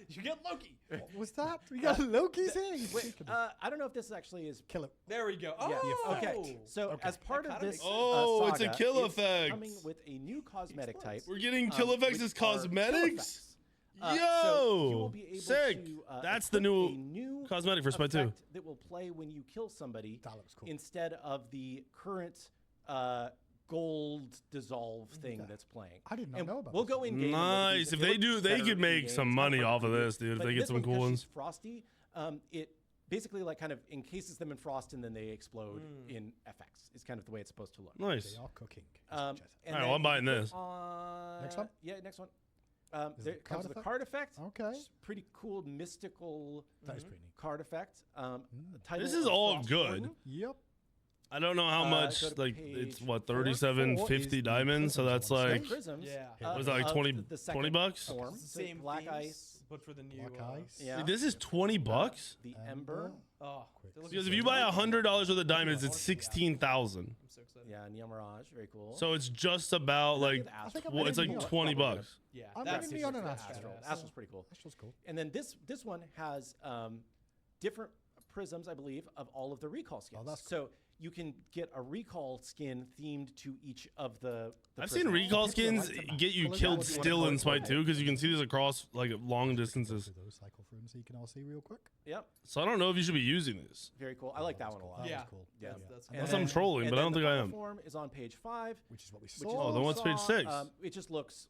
You get Loki. What was that? We got Loki's here. He's wait, shaking. I don't know if this actually is. Kill it. There we go. Yeah. Oh. Okay. So Okay. as part That of kinda this, makes sense. Oh, it's a saga, kill it's effect. coming with a new cosmetic type. We're getting kill effects which as are kill cosmetics? effects. So you will Yo! be able Sick! to, That's the equip new a new cosmetic for Smite 2. effect that will play when you kill somebody That looks cool. instead of the current gold dissolve thing that's playing. I did not And know about we'll this go one. in game. Nice. If they do, they could make some money off of this, dude. If they get some cool ones. Frosty, it basically like kind of encases them in frost and then they explode in FX. Is kind of the way it's supposed to look. Nice. They are cooking. And Alright, then well, I'm buying you this. put Next one? Yeah, next one. Is There it comes card the effect? card effect. Okay. It's pretty cool mystical That is pretty neat. card effect. Title This is of all Frost good. Warden. Yep. I don't know how much, go to like, page it's what, 4. 37.50 is diamonds, so the that's prisms, I like, wanna Prisms. Yeah. what is that, like of 20 the 20 second bucks? form. It's the So same black themes, ice. but for the new. Black ice. Yeah. This is 20 bucks? The Ember. Oh, Quick. they look Because so if you good. buy $100 worth of diamonds, it's 16,000. I'm so excited. Yeah, Neon Mirage. Very cool. So it's just about like, I think I'm well, it's getting like Neon. 20 bucks. Yeah, I'm that's getting Neon and super Astral. badass. Astral's pretty cool. That's cool. And then this one has different prisms, I believe, of all of the recall skins. that's cool. So you can get a recall skin themed to each of the I've seen prisms. recall People skins like to get you pull it killed out if you wanna still go in for Smite it. 2 because you can see these across like long distances. Go through those cycle through them so you can all see real quick. Yep, So I don't know if you should be using this. very cool. I like that That's one a cool. lot. That Yeah. was cool. Yeah. That's And Unless then- I'm trolling, and but I then don't the think I final am. form is on page 5. Which is what we Which saw. is Oh, then what's page saw. 6? It just looks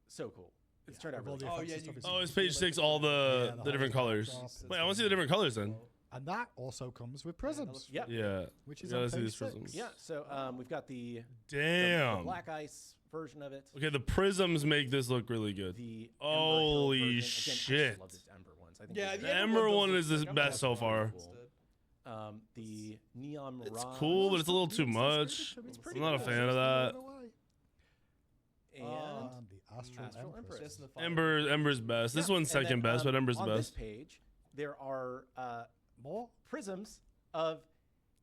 so cool. It's turned out With really all cool. the Oh, effects yeah, and you stuff, can Oh, it's it's page 6, all the different colors. Wait, I want to see the different colors then. And that also comes with prisms, Yep. Yeah. which is Gotta on see page these 6. prisms. Yeah, so we've got the Damn. black ice version of it. Okay, the prisms make this look really good. The Holy Ember Hill version. Again, I just shit. love this Ember ones. I think Yeah, they're the The great. Ember does one look is the sick. I'm best glad so far. it's instead. The Neon Mirage. It's cool, but it's a little too much. It's I'm pretty not a cool. fan of that. And And the Astral, Astral Empress. Just in the fire. Ember's best. This yeah, one's and second then, best, but Ember's the on this best. page, there are More? prisms of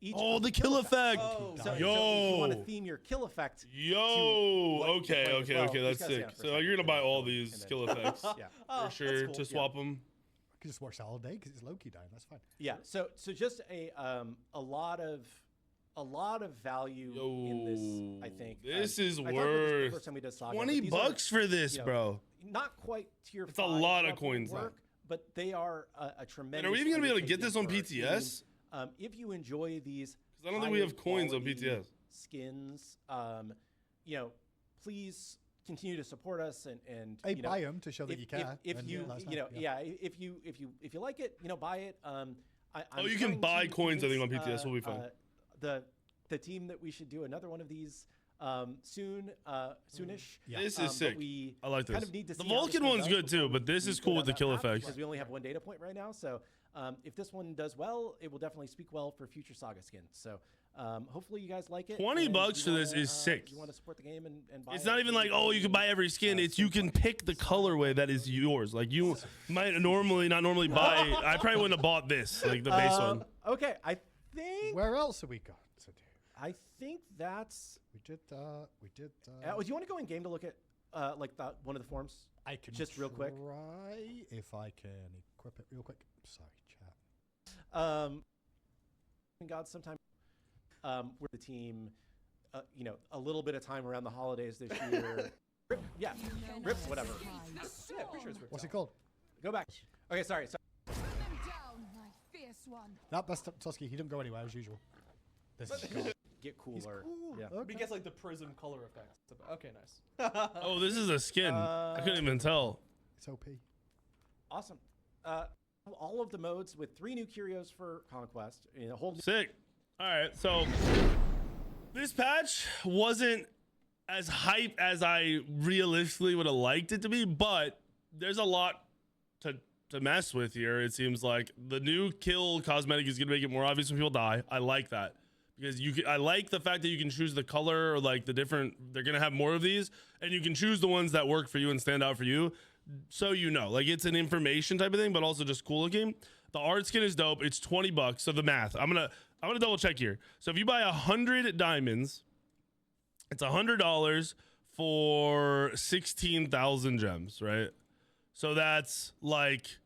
each. Oh, of the kill effect. Oh, So, Yo. so if you want to Yo. theme your kill effect, Yo. what you Okay, play as okay, well, okay. you That's gotta stay sick. on it for a So second, you're gonna buy all and these then- skill effects yeah. Oh, for that's sure cool. to swap them. I could just watch that all day because it's Loki dying. That's fine. Yeah. So just a lot of value in this. I Yo, think this I is talked about this the worth first time we did Saga, but 20 these bucks are, for this, you know, bro. Not quite tier. It's a 5 lot of level coins, though. work, but they are a tremendous. And are we even gonna be able to get this on undertaking for a PTS? team. If you enjoy these, Because I don't think we have higher coins on quality PTS. skins. Please continue to support us and Hey, you know, buy them to show that you care. If and you let us you know know. yeah if you like it, you know, buy it. I'm you can trying buy to coins, I think, on convince, PTS, we'll be fine. The team that we should do another one of these soon, soonish. Yeah. This but is sick. we I like kind this. of need to The see how this Vulcan goes one's out good before too, but this we is go cool down with the that kill path, effects. because we only have one data point right now. So if this one does well, it will definitely speak well for future Saga skins. So hopefully you guys like it. 20 and bucks you for this wanna, is sick. You want to support the game and buy It's it, not even like, oh, you can buy every skin. It's you can pick the colorway that is yours. Like you might not normally buy. I probably wouldn't have bought this, like the base one. Okay, I think Where else have we got to do? I think that's. We did. Do you want to go in game to look at like one of the forms? I can just real quick. Try if I can equip it real quick. Sorry, chat. God, sometime where the team you know, a little bit of time around the holidays this year. Yeah, Rips, whatever. Yeah, pretty sure it's What's it called? Go back. Okay, sorry. That's Tusky. He didn't go anywhere as usual. This is God. Get cooler. Cool. Yeah. Okay. He gets like the prism color effects. Okay, nice. Oh, this is a skin. I couldn't even tell. It's OP. Awesome. All of the modes with 3 new curios for Conquest. In a whole new Sick. All right, so this patch wasn't as hype as I realistically would have liked it to be, but there's a lot to mess with here. It seems like the new kill cosmetic is gonna make it more obvious when people die. I like that because I like the fact that you can choose the color or like the different. They're gonna have more of these, and you can choose the ones that work for you and stand out for you. So you know, like it's an information type of thing, but also just cool looking. The art skin is dope. It's $20. So the math, I'm gonna double check here. So if you buy 100 diamonds, it's $100 for 16,000 gems, right? So that's like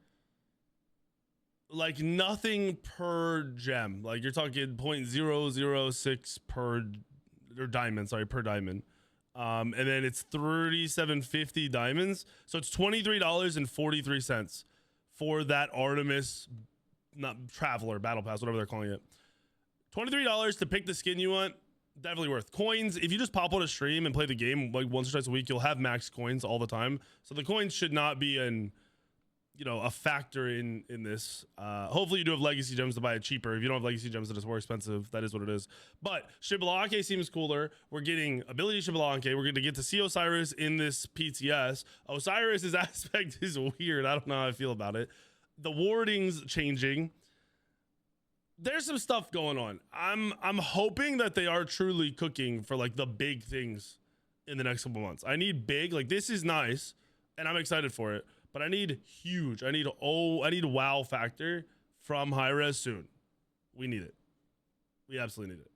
nothing per gem. Like you're talking 0.006 per diamond. And then it's 3750 diamonds. So it's $23.43 for that Artemis, not Traveler, Battle Pass, whatever they're calling it. $23 to pick the skin you want. Definitely worth. Coins, if you just pop on a stream and play the game like once or twice a week, you'll have max coins all the time. So the coins should not be a factor in this. Hopefully you do have legacy gems to buy it cheaper. If you don't have legacy gems, then it's more expensive. That is what it is. But Xbalanque seems cooler. We're getting ability Xbalanque. We're going to get to see Osiris in this PTS. Osiris's aspect is weird. I don't know how I feel about it. The warding's changing. There's some stuff going on. I'm hoping that they are truly cooking for like the big things in the next couple months. I need big, like this is nice and I'm excited for it, but I need huge. I need wow factor from high res soon. We need it. We absolutely need it.